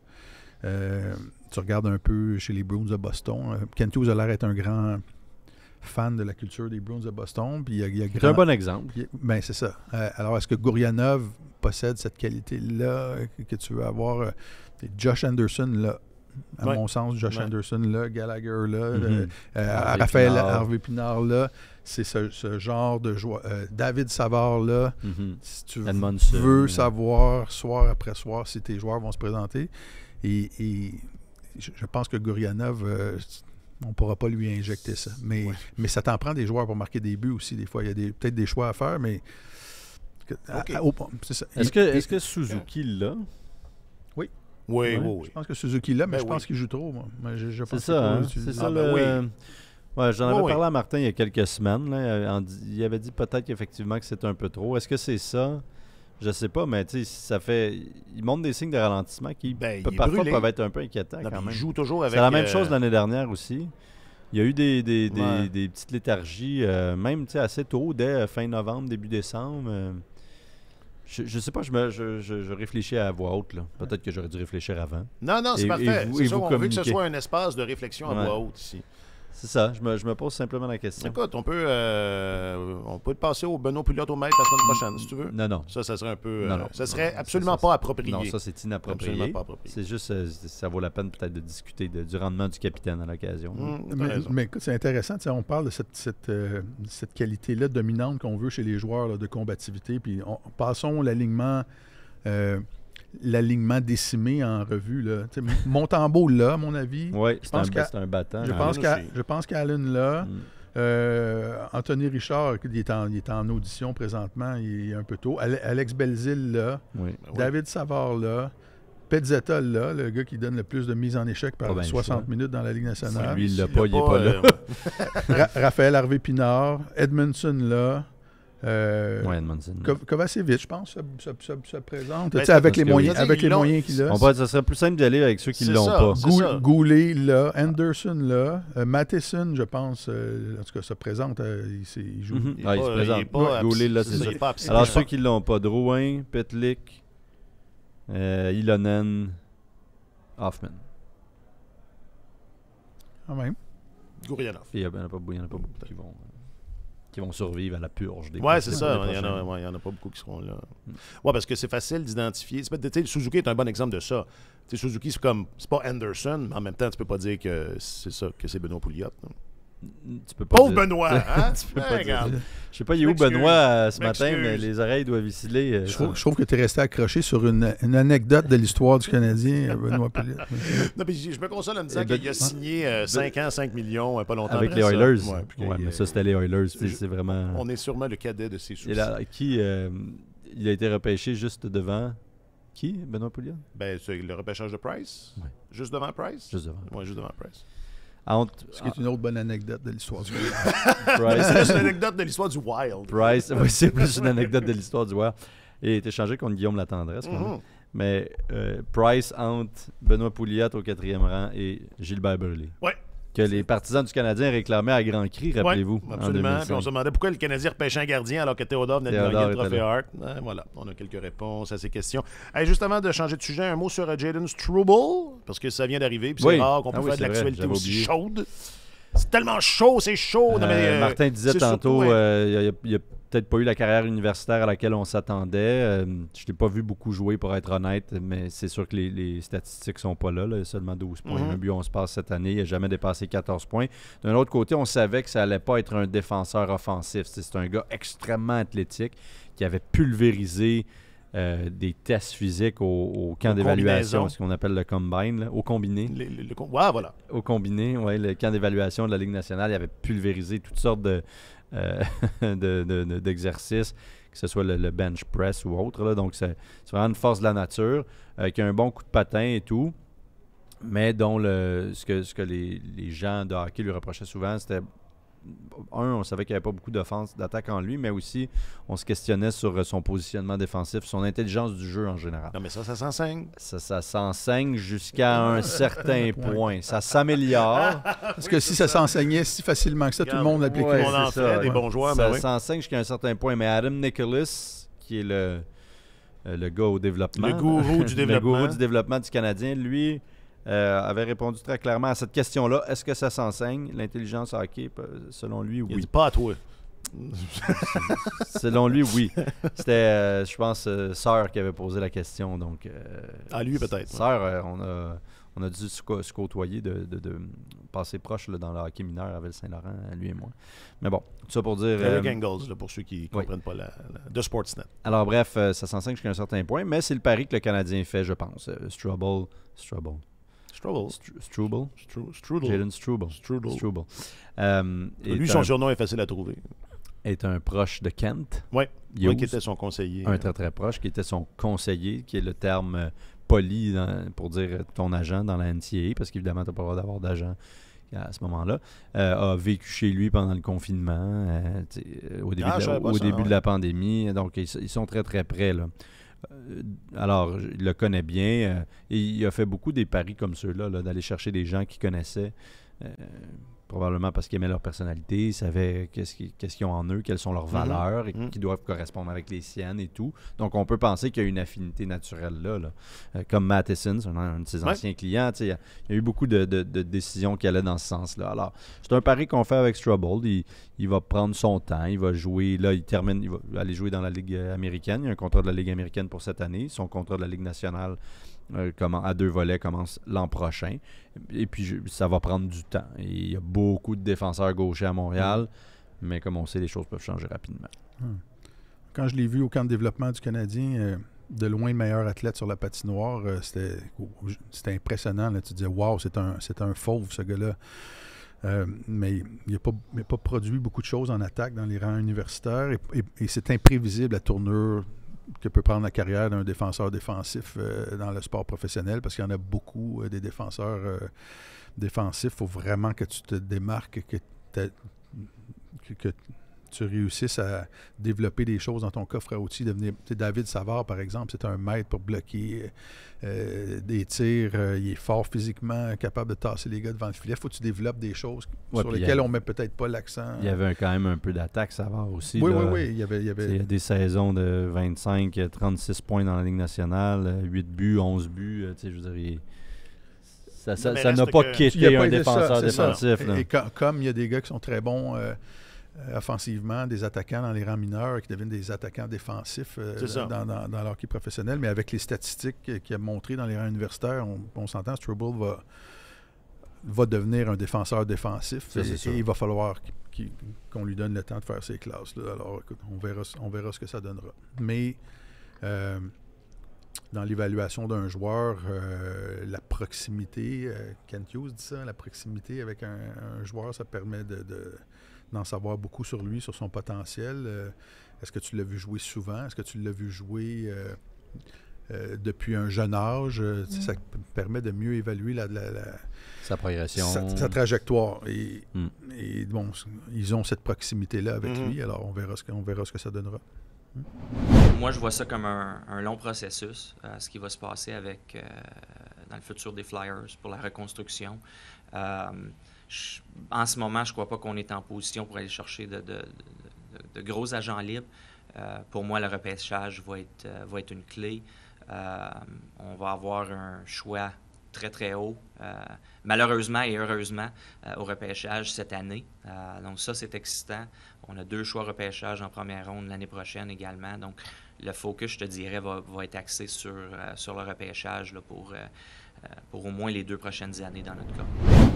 Tu regardes un peu chez les Bruins de Boston. Kent Hughes a l'air d'être un grand fan de la culture des Bruins de Boston. Puis c'est un bon exemple. Ben, c'est ça. Alors, est-ce que Gourianov possède cette qualité-là que tu veux avoir? Josh Anderson, là, à mon sens, Anderson, là, Gallagher, là, Raphaël Harvey-Pinard, là, c'est ce genre de joueur. David Savard, là, si tu veux savoir soir après soir si tes joueurs vont se présenter. Et je pense que Gourianov... on ne pourra pas lui injecter ça. Mais ça t'en prend des joueurs pour marquer des buts aussi. Des fois, il y a peut-être des choix à faire, mais... c'est ça. Est-ce que Suzuki l'a? Oui. Je pense que Suzuki l'a, mais je pense qu'il joue trop. Moi. C'est ça, c'est ça. J'en avais parlé à Martin il y a quelques semaines. Là, il avait dit peut-être qu'effectivement que c'est un peu trop. Est-ce que c'est ça? Je sais pas, mais tu sais, ça fait... Il montre des signes de ralentissement qui parfois peuvent être un peu inquiétants quand même. Il joue toujours avec... C'est la même chose l'année dernière aussi. Il y a eu des petites léthargies, même assez tôt, dès fin novembre, début décembre. Je sais pas, je réfléchis à voix haute. Là. Peut-être que j'aurais dû réfléchir avant. Non, c'est parfait. C'est ça, on veut que ce soit un espace de réflexion à voix haute ici. C'est ça, je me pose simplement la question. Écoute, on peut te passer au Benoît Pouliot au maître la semaine prochaine, si tu veux. Non. Ça serait un peu... ça serait absolument pas approprié. Non, ça, c'est inapproprié. Absolument pas approprié. C'est juste, ça vaut la peine peut-être de discuter du rendement du capitaine à l'occasion. Mais écoute, c'est intéressant. On parle de cette qualité-là dominante qu'on veut chez les joueurs là, de combativité. Puis passons l'alignement décimé en revue. Là. Montembeault, là, à mon avis. Oui, c'est un battant. Je pense qu'Allen, là. Anthony Richard, il est en audition présentement, il est un peu tôt. Alex Belzile, là. David Savard, là. Pezzetta, là, le gars qui donne le plus de mise en échec par 60 minutes dans la Ligue nationale. Lui, il l'a pas, il n'est pas là. Raphaël Harvey-Pinard. Edmondson, là. Edmondson. Kovacevic, je pense, se présente. Avec les moyens qu'il a. Ça serait plus simple d'aller avec ceux qui ne l'ont pas. Goulet, là. Anderson, là. Matheson, je pense, en tout cas, se présente. Il joue. Il se présente. Goulet, là, c'est ça. Alors, ceux qui ne l'ont pas, Drouin, Petlik, Ilonen, Hoffman. Quand même. Gourianov. Il n'y en a pas beaucoup qui vont survivre à la purge. C'est ça. Il n'y en a pas beaucoup qui seront là. Parce que c'est facile d'identifier. Suzuki est un bon exemple de ça. Suzuki, c'est pas Anderson, mais en même temps, tu peux pas dire que c'est ça, que c'est Benoît Pouliot. Tu peux pas dire... Benoît! Hein? Tu peux pas dire... Je sais pas, il est où Benoît ce matin, mais les oreilles doivent osciller. Je trouve que tu es resté accroché sur une anecdote de l'histoire du Canadien, Benoît Pouliot. Non, puis je me console en me disant qu'il a signé 5 ans, 5 millions, pas longtemps avec les Oilers. Mais ça, c'était les Oilers. C'est vraiment... On est sûrement le cadet de ses soucis. Et là, il a été repêché juste devant... Qui, Benoît Pouliot? C'est le repêchage de Price. Ouais. Juste devant Price? Juste devant. Oui, juste devant Price. Ce qui est une autre bonne anecdote de l'histoire du Wild. C'est une anecdote de l'histoire du Wild. Price, c'est plus une anecdote de l'histoire du Wild. Il a été échangé contre Guillaume Latendresse. Mais Price entre Benoît Pouliot au 4e rang et Gilbert Burley. Oui. que les partisans du Canadien réclamaient à grands cris, rappelez-vous. Oui, absolument. Puis on se demandait pourquoi le Canadien repêchait un gardien alors que Théodore venait de gagner le trophée Hart. Voilà, on a quelques réponses à ces questions. Hey, juste avant de changer de sujet, un mot sur Jayden Struble, parce que ça vient d'arriver, puis c'est rare qu'on peut faire de l'actualité aussi chaude. C'est tellement chaud, c'est chaud. Non, mais, Martin disait tantôt, il n'y a peut-être pas eu la carrière universitaire à laquelle on s'attendait. Je ne l'ai pas vu beaucoup jouer, pour être honnête, mais c'est sûr que les statistiques ne sont pas là. Il y a seulement 12 points. Un but, 11 passes cette année. Il n'a jamais dépassé 14 points. D'un autre côté, on savait que ça n'allait pas être un défenseur offensif. C'est un gars extrêmement athlétique qui avait pulvérisé des tests physiques au camp d'évaluation, ce qu'on appelle le combine, là, au combiné. Voilà. Au combiné, oui, le camp d'évaluation de la Ligue nationale, il avait pulvérisé toutes sortes d'exercices, que ce soit le bench press ou autre. Là. Donc, c'est vraiment une force de la nature, qui a un bon coup de patin et tout, mais dont ce que les gens de hockey lui reprochaient souvent, c'était on savait qu'il n'y avait pas beaucoup d'attaque en lui, mais aussi, on se questionnait sur son positionnement défensif, son intelligence du jeu en général. Non, mais ça s'enseigne. Ça s'enseigne jusqu'à un certain point. Ça s'améliore. Parce que si ça s'enseignait si facilement que ça, tout le monde l'appliquait. On en fait des bons joueurs. Ça s'enseigne jusqu'à un certain point. Mais Adam Nicholas, qui est le gars au développement. Le gourou du développement. Le gourou du développement du Canadien, lui... avait répondu très clairement à cette question-là. Est-ce que ça s'enseigne, l'intelligence hockey? Selon lui, oui. Il dit pas à toi. Selon lui, oui. C'était, je pense, Sœur qui avait posé la question. Donc, à lui, peut-être. Sœur, on a dû se côtoyer, de passer proche là, dans le hockey mineur à Ville-Saint-Laurent, lui et moi. Mais bon, tout ça pour dire... Eric Engels, là, pour ceux qui ne comprennent pas de Sportsnet. Alors bref, ça s'enseigne jusqu'à un certain point, mais c'est le pari que le Canadien fait, je pense. Struble. Jayden Struble. Lui, son surnom est facile à trouver. Est un proche de Kent. Oui, qui était son conseiller. Un très très proche, qui était son conseiller, qui est le terme poli pour dire ton agent dans la NCAA, parce qu'évidemment, tu n'as pas le droit d'avoir d'agent à ce moment-là, a vécu chez lui pendant le confinement, au début de la pandémie. Donc, ils sont très très près, là. Alors, il le connaît bien. Et il a fait beaucoup des paris comme ceux-là, d'aller chercher des gens qu'il connaissait, probablement parce qu'il aimait leur personnalité, il savait qu'est-ce qu'ils ont en eux, quelles sont leurs valeurs et qui doivent correspondre avec les siennes et tout. Donc, on peut penser qu'il y a une affinité naturelle là. Comme Matheson, un de ses anciens clients. Il y a eu beaucoup de décisions qui allaient dans ce sens-là. Alors, c'est un pari qu'on fait avec Struble. Il va prendre son temps. Il va jouer. Là, il va aller jouer dans la Ligue américaine. Il y a un contrat de la Ligue américaine pour cette année. Son contrat de la Ligue nationale à 2 volets commence l'an prochain. Et puis, ça va prendre du temps. Et il y a beaucoup de défenseurs gauchers à Montréal, mais comme on sait, les choses peuvent changer rapidement. Quand je l'ai vu au camp de développement du Canadien, de loin le meilleur athlète sur la patinoire, c'était impressionnant. Là. Tu disais, wow, c'est un fauve, ce gars-là. Mais il n'a pas produit beaucoup de choses en attaque dans les rangs universitaires et c'est imprévisible la tournure que peut prendre la carrière d'un défenseur défensif dans le sport professionnel, parce qu'il y en a beaucoup des défenseurs défensifs. Il faut vraiment que tu te démarques, que tu réussisses à développer des choses dans ton coffre à outils. David Savard, par exemple, c'est un maître pour bloquer des tirs. Il est fort physiquement, capable de tasser les gars devant le filet. Il faut que tu développes des choses sur lesquelles on ne met peut-être pas l'accent. Il y avait quand même un peu d'attaque, Savard aussi. Oui. Il y avait... Il y a des saisons de 25, 36 points dans la Ligue nationale, 8 buts, 11 buts. Je veux dire, ça n'a pas quitté un défenseur défensif. Et comme il y a des gars qui sont très bons... offensivement, des attaquants dans les rangs mineurs qui deviennent des attaquants défensifs dans leur hockey professionnel, mais avec les statistiques qu'il a montrées dans les rangs universitaires, on s'entend, Struble va devenir un défenseur défensif et il va falloir qu'on lui donne le temps de faire ses classes. Là. Alors, écoute, on verra ce que ça donnera. Mais dans l'évaluation d'un joueur, la proximité, Kent Hughes dit ça, la proximité avec un joueur, ça permet d'en savoir beaucoup sur lui, sur son potentiel. Est-ce que tu l'as vu jouer souvent? Est-ce que tu l'as vu jouer depuis un jeune âge? Ça permet de mieux évaluer sa progression. Sa trajectoire. Et bon, ils ont cette proximité-là avec lui, alors on verra ce que ça donnera. Moi, je vois ça comme un long processus, ce qui va se passer dans le futur des Flyers pour la reconstruction. En ce moment, je ne crois pas qu'on est en position pour aller chercher de gros agents libres. Pour moi, le repêchage va être une clé. On va avoir un choix très, très haut, malheureusement et heureusement, au repêchage cette année. Donc ça, c'est excitant. On a 2 choix repêchage en première ronde l'année prochaine également. Donc, le focus, je te dirais, va être axé sur le repêchage là, pour au moins les 2 prochaines années dans notre cas.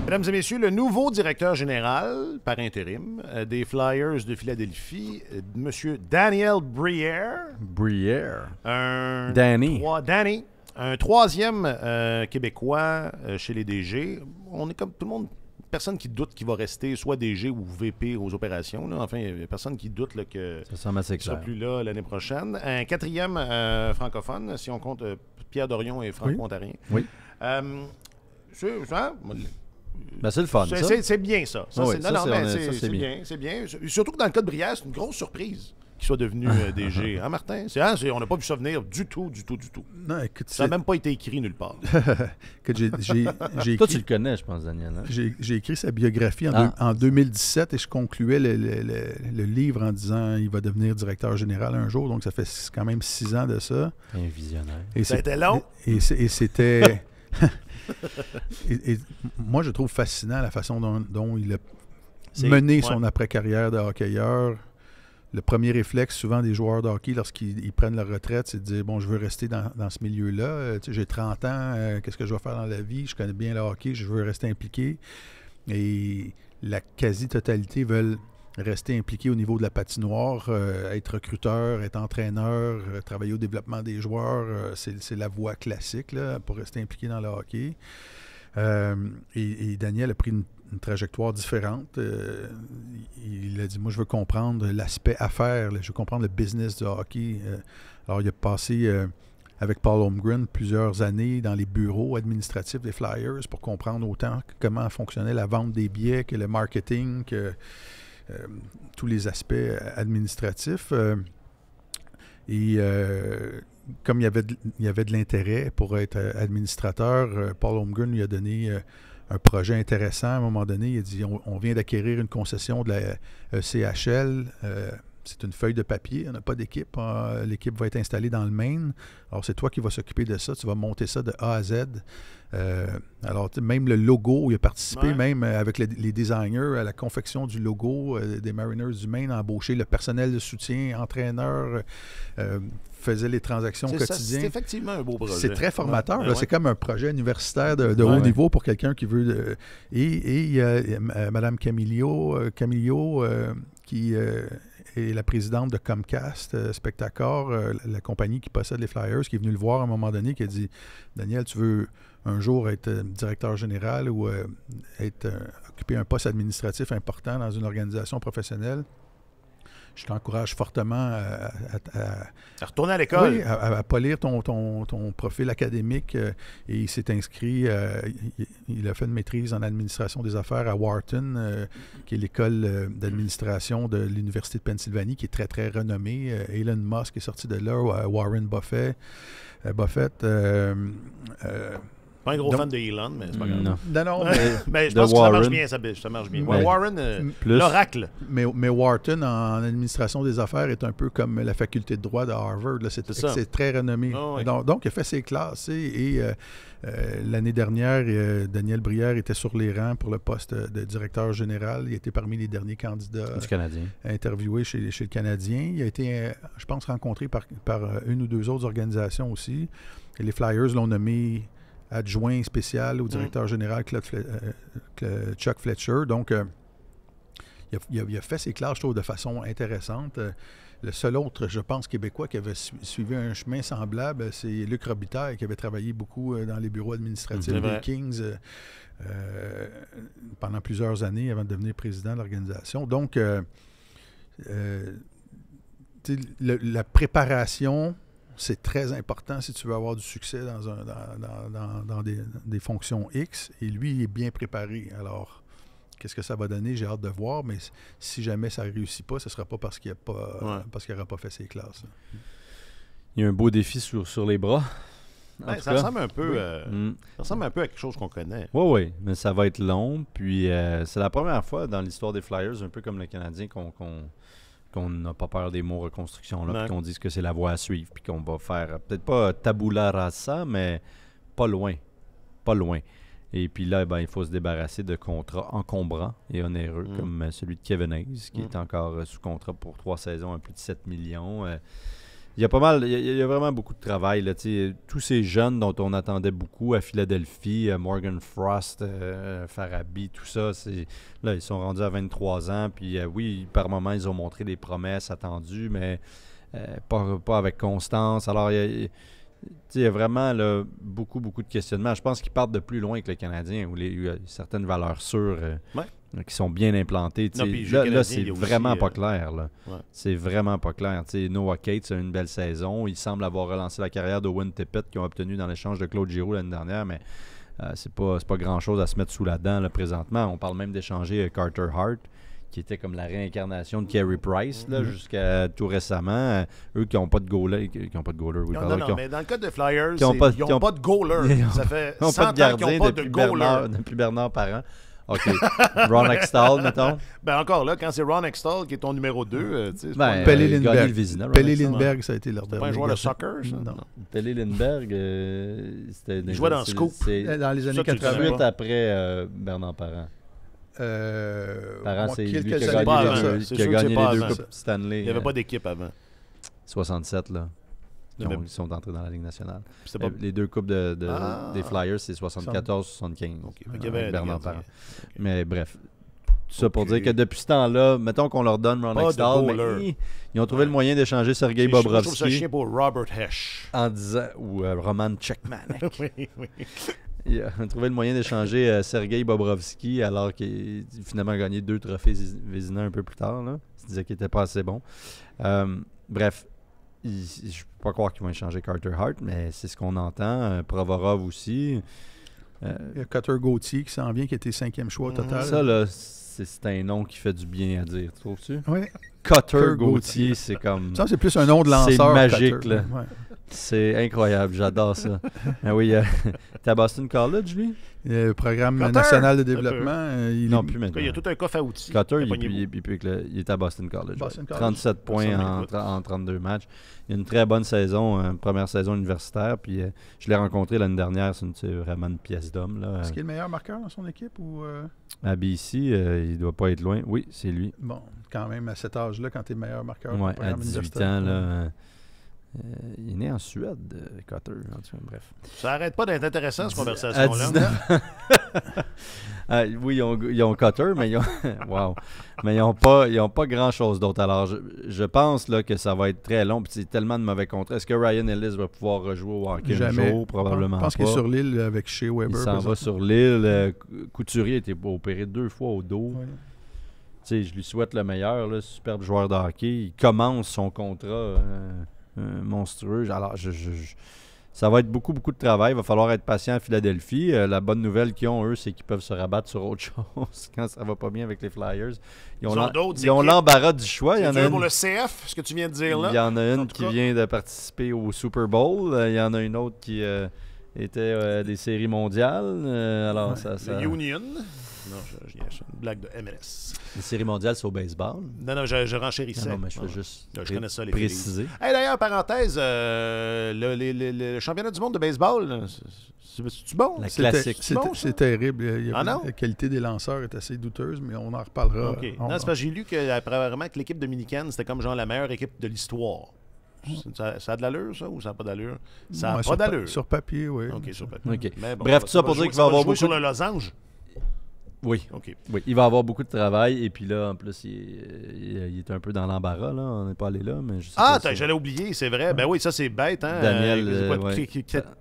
Mesdames et messieurs, le nouveau directeur général, par intérim, des Flyers de Philadelphie, M. Daniel Briere. Briere. Danny, un 3e Québécois chez les DG. On est comme tout le monde, personne qui doute qu'il va rester soit DG ou VP aux opérations. Là. Enfin, il n'y a personne qui doute là, que ça semble assez qu'il ne sera clair. plus là l'année prochaine. Un 4e francophone, si on compte Pierre Dorion et Franco-Ontarien. Oui. C'est le fun, ça. C'est bien ça. Oui, C'est bien. C'est bien. Surtout que dans le cas de Brière, c'est une grosse surprise qu'il soit devenu DG. Hein, Martin? On n'a pas vu ça venir du tout. Non, écoute, ça n'a même pas été écrit nulle part. J'ai Toi, tu le connais, je pense, Daniel. Hein? J'ai écrit sa biographie en 2017 et je concluais le livre en disant il va devenir directeur général un jour. Donc, ça fait quand même 6 ans de ça. Un visionnaire. Ça a été long. Et c'était... et moi, je trouve fascinant la façon dont il a mené son après-carrière de hockeyeur. Le premier réflexe, souvent, des joueurs de hockey, lorsqu'ils prennent leur retraite, c'est de dire, bon, je veux rester dans ce milieu-là. J'ai 30 ans, qu'est-ce que je vais faire dans la vie? Je connais bien le hockey, je veux rester impliqué. Et la quasi-totalité veulent rester impliqués au niveau de la patinoire, être recruteur, être entraîneur, travailler au développement des joueurs. C'est la voie classique là, pour rester impliqué dans le hockey. Et Daniel a pris une trajectoire différente. Il a dit, moi, je veux comprendre l'aspect affaires, je veux comprendre le business du hockey. Alors, il a passé, avec Paul Holmgren, plusieurs années dans les bureaux administratifs des Flyers pour comprendre autant comment fonctionnait la vente des billets que le marketing, que tous les aspects administratifs. Comme il y avait de l'intérêt pour être administrateur, Paul Holmgren lui a donné un projet intéressant. À un moment donné, il a dit, on vient d'acquérir une concession de la CHL. C'est une feuille de papier, on n'a pas d'équipe. L'équipe va être installée dans le Maine. Alors, c'est toi qui vas s'occuper de ça. Tu vas monter ça de A à Z. Alors, même le logo, il a participé, même avec les designers, à la confection du logo des Mariners du Maine, a embauché le personnel de soutien, entraîneur, faisait les transactions quotidiennes. C'est effectivement un beau projet. C'est très formateur. Là, c'est comme un projet universitaire de haut niveau pour quelqu'un qui veut... Et il y a Mme Camillo qui... est la présidente de Comcast Spectacor, la compagnie qui possède les Flyers, qui est venue le voir à un moment donné, qui a dit « Daniel, tu veux un jour être directeur général ou occuper un poste administratif important dans une organisation professionnelle? Je t'encourage fortement à retourner à l'école. Oui, à polir ton profil académique. Et il s'est inscrit, il a fait une maîtrise en administration des affaires à Wharton, qui est l'école d'administration de l'Université de Pennsylvanie, qui est très, très renommée. Elon Musk est sorti de là, Warren Buffett. Pas un gros fan de Elon, mais c'est pas grave. Non, mais je pense que ça marche bien, ça marche bien. Warren, l'oracle. Mais Wharton, en administration des affaires, est un peu comme la faculté de droit de Harvard. Là. C'est très renommé. Oh, oui. Donc, il a fait ses classes. Et l'année dernière, Daniel Briere était sur les rangs pour le poste de directeur général. Il était parmi les derniers candidats du Canadien interviewés chez le Canadien. Il a été, je pense, rencontré par une ou deux autres organisations aussi. Et les Flyers l'ont nommé adjoint spécial au directeur général Chuck Fletcher. Donc, il a fait ses classes, je trouve, de façon intéressante. Le seul autre, je pense, Québécois qui avait suivi un chemin semblable, c'est Luc Robitaille, qui avait travaillé beaucoup dans les bureaux administratifs des Kings pendant plusieurs années avant de devenir président de l'organisation. Donc, la préparation... c'est très important si tu veux avoir du succès dans des fonctions X. Et lui, il est bien préparé. Alors, qu'est-ce que ça va donner? J'ai hâte de voir. Mais si jamais ça ne réussit pas, ce ne sera pas parce qu'il n'aura pas fait ses classes. Il y a un beau défi sur les bras. En tout ça cas, ressemble un peu, mm. ça ressemble un peu à quelque chose qu'on connaît. Oui, mais ça va être long. Puis c'est la première fois dans l'histoire des Flyers, un peu comme le Canadien, qu'on n'a pas peur des mots reconstruction, là, puis qu'on dise que c'est la voie à suivre, puis qu'on va faire, peut-être pas tabula rasa, mais pas loin. Pas loin. Et puis là, il faut se débarrasser de contrats encombrants et onéreux, comme celui de Kevin Hayes, qui est encore sous contrat pour 3 saisons à plus de 7 millions. Il y a pas mal, il y a vraiment beaucoup de travail. Là, tous ces jeunes dont on attendait beaucoup à Philadelphie, Morgan Frost, Farabee, tout ça, là, ils sont rendus à 23 ans. Puis oui, par moments, ils ont montré des promesses attendues, mais pas avec constance. Alors, il y a vraiment là, beaucoup de questionnements. Je pense qu'ils partent de plus loin que le Canadien, où il y a certaines valeurs sûres qui sont bien implantées. Là, c'est vraiment pas clair. Là. Ouais. C'est vraiment pas clair. Noah Cates a une belle saison. Il semble avoir relancé la carrière d'Owen Tippett qu'ils ont obtenu dans l'échange de Claude Giroux l'année dernière, mais c'est pas grand-chose à se mettre sous la dent là, présentement. On parle même d'échanger Carter Hart, qui était comme la réincarnation de Carey Price là, jusqu'à tout récemment. Eux qui n'ont pas de goaler. Non, mais dans le cas des Flyers, ils n'ont pas de goaler. Ça fait 100 ans qu'ils n'ont pas de goaler. Depuis Bernard Parent. OK. Ron Extall, mettons. Ben encore là, quand c'est Ron Extall qui est ton numéro 2, tu sais. Pelle Lindbergh, ça a été leur dernier. C'est pas un joueur de soccer, ça? Non. Pelle Lindbergh, c'était... Il jouait dans le scoop. Dans les années 80. Après Bernard Parent. Parent, c'est lui qui a gagné les 2 Coupes Stanley. Il n'y avait pas d'équipe avant. 67, là. Ils sont entrés dans la Ligue nationale. Les 2 coupes des Flyers, c'est 74-75. Okay. Bernard Parent. Okay. Mais bref, tout ça pour dire que depuis ce temps-là, mettons qu'on leur donne Ron Extall, mais ils ont trouvé le moyen d'échanger Sergei Bobrovsky. Je trouve ça chien pour Robert Hesch. En disant, ou Roman Tchekmanek. oui. Il a trouvé le moyen d'échanger Sergei Bobrovsky alors qu'il a finalement gagné 2 trophées Vézina un peu plus tard. Là. Il disait qu'il n'était pas assez bon. Bref, je ne peux pas croire qu'ils vont échanger Carter Hart, mais c'est ce qu'on entend. Provorov aussi. Il y a Cutter Gauthier qui s'en vient, qui était 5e choix au total. Ça, là, c'est un nom qui fait du bien à dire, trouves-tu? Oui. Cutter Gauthier, c'est comme... Ça, c'est plus un nom de lanceur. C'est magique, Cutter. là. Ouais. C'est incroyable, j'adore ça. Ah oui, t'es à Boston College, lui? Le programme national de développement. Non, plus maintenant. Il y a tout un coffre à outils. Cutter, il est à Boston College. 37 points en 32 matchs. Il a une très bonne saison, première saison universitaire. Puis je l'ai rencontré l'année dernière. C'est vraiment une pièce d'homme. Est-ce qu'il est le meilleur marqueur dans son équipe? À BC, il ne doit pas être loin. Oui, c'est lui. Bon, quand même, à cet âge-là, quand tu es meilleur marqueur. Oui, à 18 ans, là... il est né en Suède, Cutter. Bref. Ça n'arrête pas d'être intéressant, cette conversation-là. Oui, ils ont Cutter, mais ils ont, wow. Mais ils n'ont pas grand-chose d'autre. Alors, je pense là, que ça va être très long. Puis c'est tellement de mauvais contrats. Est-ce que Ryan Ellis va pouvoir rejouer au hockey un jour? Probablement pas. Je pense qu'il est sur l'île avec Shea Weber. Il s'en va sur l'île. Couturier a été opéré 2 fois au dos. Oui. Je lui souhaite le meilleur. Là, superbe joueur de hockey. Il commence son contrat... monstrueux. Alors, ça va être beaucoup de travail. Il va falloir être patient à Philadelphie. La bonne nouvelle qu'ils ont, eux, c'est qu'ils peuvent se rabattre sur autre chose quand ça va pas bien avec les Flyers. Ils ont l'embarras du choix. Il y en a une pour le CF, ce que tu viens de dire là. Il y en a une qui vient de participer au Super Bowl. Il y en a une autre qui était des séries mondiales. Alors, le Union. Non, c'est une blague de MLS. Les séries mondiales, c'est au baseball? Non, je renchérissais. Non, mais je veux juste je connais ça, les préciser. Hey, d'ailleurs, parenthèse, le championnat du monde de baseball, c'est bon? La classique. C'est terrible. La qualité des lanceurs est assez douteuse, mais on en reparlera. Okay. Non, c'est parce que j'ai lu que l'équipe dominicaine, c'était comme genre la meilleure équipe de l'histoire. Ça a de l'allure, ça, ou ça n'a pas d'allure? Ça n'a pas d'allure. Sur papier, oui. OK, sur papier. Okay. Mais bon, bref, tout ça pour dire qu'il va avoir beaucoup... sur le losange? Oui. Okay. Oui, il va avoir beaucoup de travail et puis là, en plus, il est un peu dans l'embarras, là. On n'est pas allé là, mais je sais j'allais oublier, c'est vrai. Ben oui, ça, c'est bête, hein? Daniel,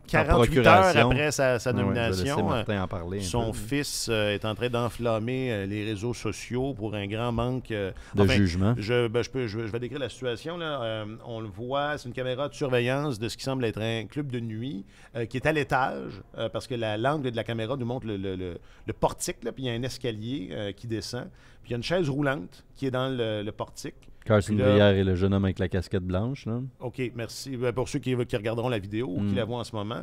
48 heures après sa nomination, Martin en parler son fils est en train d'enflammer les réseaux sociaux pour un grand manque de jugement. Je vais décrire la situation, là. On le voit, c'est une caméra de surveillance de ce qui semble être un club de nuit qui est à l'étage parce que l'angle de la caméra nous montre le portique, là, puis il y a a un escalier qui descend. Puis il y a une chaise roulante qui est dans le portique. Carson Puis là- Brière et le jeune homme avec la casquette blanche. Là. OK, merci. Pour ceux qui regarderont la vidéo ou qui la voient en ce moment.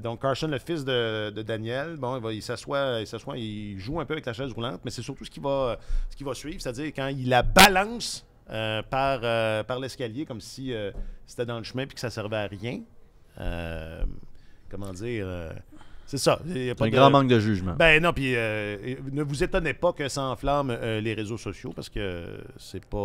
Donc, Carson, le fils de Daniel, bon, il s'assoit, il joue un peu avec la chaise roulante, mais c'est surtout ce qui va suivre, c'est-à-dire quand il la balance par l'escalier, comme si c'était dans le chemin puis que ça servait à rien. Comment dire... c'est ça. Il y a pas Un grand manque de jugement. Ben non, puis ne vous étonnez pas que ça enflamme les réseaux sociaux parce que c'est pas...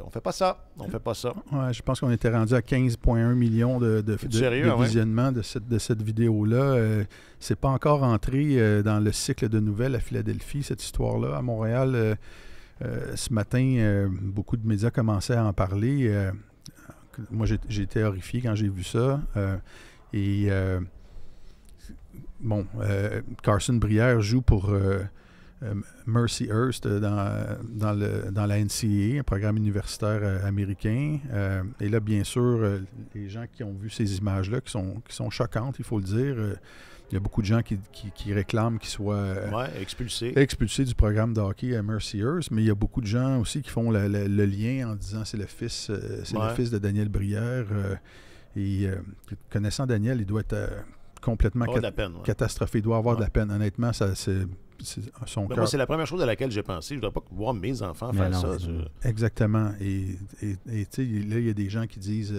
on fait pas ça. On fait pas ça. Ouais, je pense qu'on était rendu à 15,1 millions de Sérieux, ouais? visionnements de cette vidéo-là. C'est pas encore entré dans le cycle de nouvelles à Philadelphie, cette histoire-là. À Montréal, ce matin, beaucoup de médias commençaient à en parler. Moi, j'ai été horrifié quand j'ai vu ça. Bon, Carson Brière joue pour Mercyhurst dans la NCAA, un programme universitaire américain. Et là, bien sûr, les gens qui ont vu ces images-là, qui sont choquantes, il faut le dire, il y a beaucoup de gens qui réclament qu'il soit expulsé du programme de hockey à Mercyhurst, mais il y a beaucoup de gens aussi qui font le lien en disant c'est le fils de Daniel Brière. Connaissant Daniel, il doit être... complètement catastrophé. Il doit avoir de la peine. Honnêtement, c'est son cœur. Moi, c'est la première chose à laquelle j'ai pensé. Je ne dois pas voir mes enfants faire ça. Exactement. Et tu sais, là, il y a des gens qui disent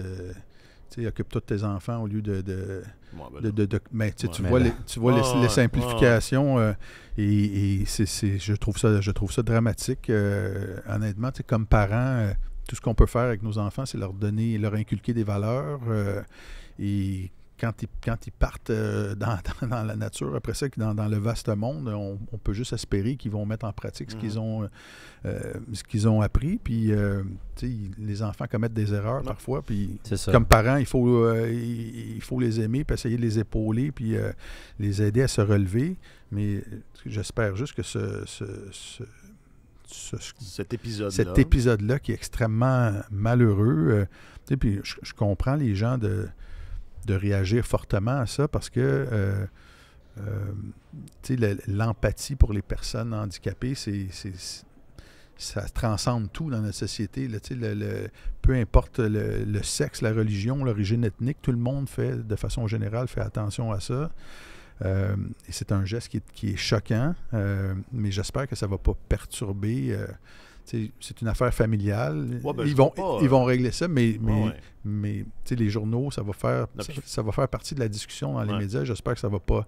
occupe-toi de tes enfants au lieu mais tu vois les simplifications et je trouve ça dramatique. Honnêtement, comme parents, tout ce qu'on peut faire avec nos enfants, c'est leur inculquer des valeurs et quand ils partent dans la nature, après ça, dans le vaste monde, on peut juste espérer qu'ils vont mettre en pratique ce qu'ils ont appris. Puis, les enfants commettent des erreurs parfois. Puis, comme parents, il faut les aimer, puis essayer de les épauler, puis les aider à se relever. Mais j'espère juste que cet épisode-là, qui est extrêmement malheureux, puis je comprends les gens de réagir fortement à ça parce que l'empathie pour les personnes handicapées, ça transcende tout dans notre société. Là, peu importe le sexe, la religion, l'origine ethnique, tout le monde de façon générale, fait attention à ça. Et c'est un geste qui est choquant, mais j'espère que ça ne va pas perturber... c'est une affaire familiale. Ouais, ben, ils vont régler ça, mais les journaux, ça va faire partie de la discussion dans les médias. J'espère que ça ne va pas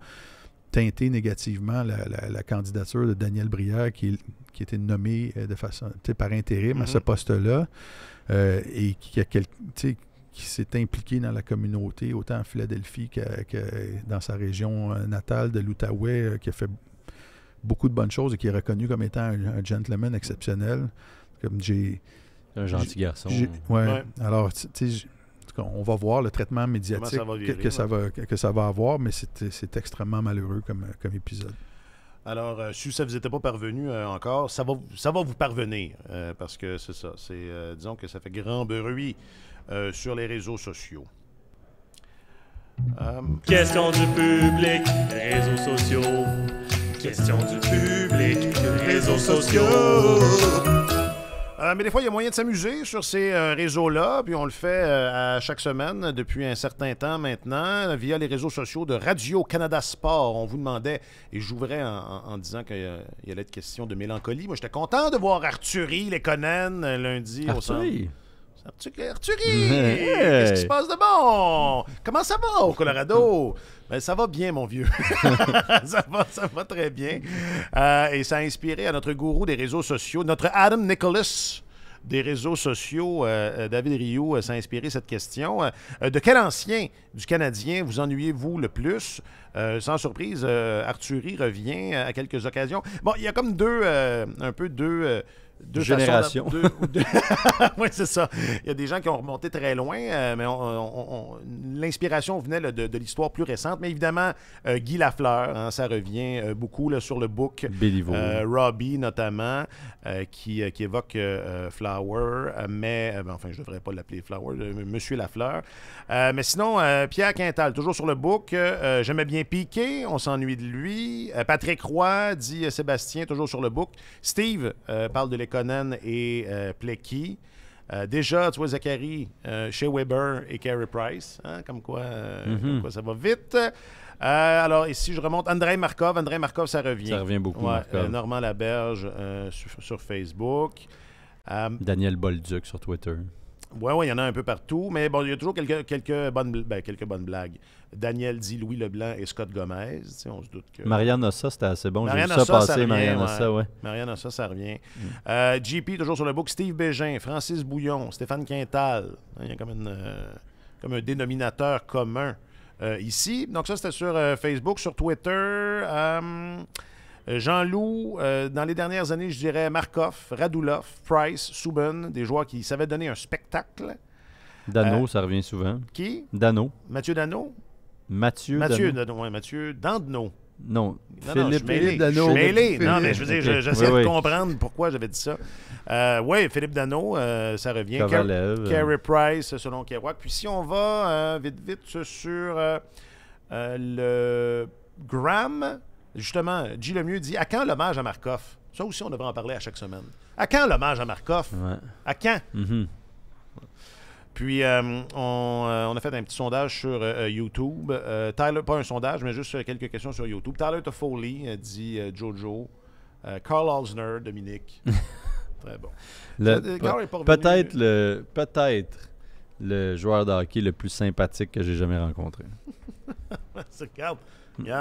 teinter négativement la candidature de Daniel Brière qui était nommé de façon par intérim à ce poste-là et qui s'est impliqué dans la communauté, autant en Philadelphie que dans sa région natale de l'Outaouais, qui a fait beaucoup de bonnes choses et qui est reconnu comme étant un gentleman exceptionnel. Comme un gentil garçon. Alors, on va voir le traitement médiatique que ça va avoir, mais c'est extrêmement malheureux comme épisode. Alors, si ça ne vous était pas parvenu encore, ça va vous parvenir, parce que c'est ça. Disons que ça fait grand bruit sur les réseaux sociaux. Question du public, réseaux sociaux. Question du public, réseaux sociaux. Mais des fois, il y a moyen de s'amuser sur ces réseaux-là, puis on le fait à chaque semaine depuis un certain temps maintenant, via les réseaux sociaux de Radio-Canada Sport. On vous demandait, et j'ouvrais en disant qu'il y allait être question de mélancolie. Moi, j'étais content de voir Arthurie Lekonen lundi au centre. Arthurie! Qu'est-ce qui se passe de bon? Comment ça va au Colorado? Ben, ça va bien, mon vieux. ça va très bien. Et ça a inspiré à notre gourou des réseaux sociaux, notre Adam Nicholas des réseaux sociaux, David Rioux, ça a inspiré cette question. De quel ancien du Canadien vous ennuyez-vous le plus? Sans surprise, Arthurie revient à quelques occasions. Bon, il y a comme deux deux Génération. Oui, c'est ça. Il y a des gens qui ont remonté très loin, mais l'inspiration venait là, de l'histoire plus récente. Mais évidemment, Guy Lafleur, hein, ça revient beaucoup là, sur le book. Béliveau. Robbie, notamment, qui évoque Flower, mais enfin, je ne devrais pas l'appeler Flower, Monsieur Lafleur. Mais sinon, Pierre Quintal, toujours sur le book. J'aimais bien Piqué, on s'ennuie de lui. Patrick Roy, dit Sébastien, toujours sur le book. Steve parle de Lekonen et Plecky. Déjà, tu vois, Zachary, chez Weber et Carey Price, hein, comme quoi ça va vite. Alors, ici, je remonte. Andrei Markov, ça revient. Ça revient beaucoup, Markov. Normand Laberge sur Facebook. Daniel Bolduc sur Twitter. Oui, il y en a un peu partout, mais bon, il y a toujours quelques bonnes blagues. Daniel dit Louis Leblanc et Scott Gomez. On se doute que... Marianne Ossa, c'était assez bon. J'ai vu Marianne ça Ossa, passer, Marianne Ossa, ouais. Marianne Ossa, ça revient. JP, toujours sur le book. Steve Bégin, Francis Bouillon, Stéphane Quintal. Il y a comme un dénominateur commun ici. Donc ça, c'était sur Facebook. Sur Twitter, Jean-Loup, dans les dernières années, je dirais Markov, Radulov, Price, Subban, des joueurs qui savaient donner un spectacle. Dano, ça revient souvent. Qui? Dano. Mathieu Dano? Mathieu Dandeno. Non, Philippe Dano. Non, mais je veux dire, j'essaie de comprendre pourquoi j'avais dit ça. Oui, Philippe Dano, ça revient. Carey Price, selon Kerouac. Puis si on va vite sur le Graham, justement, G. Lemieux dit « À quand l'hommage à Markov? » Ça aussi, on devrait en parler à chaque semaine. À quand l'hommage à Markov? Ouais. À quand? Puis, on a fait un petit sondage sur YouTube. Tyler, pas un sondage, mais juste quelques questions sur YouTube. Tyler Toffoli dit Jojo. Carl Alsner, Dominique. Très bon. Peut-être le joueur de hockey le plus sympathique que j'ai jamais rencontré. Regarde.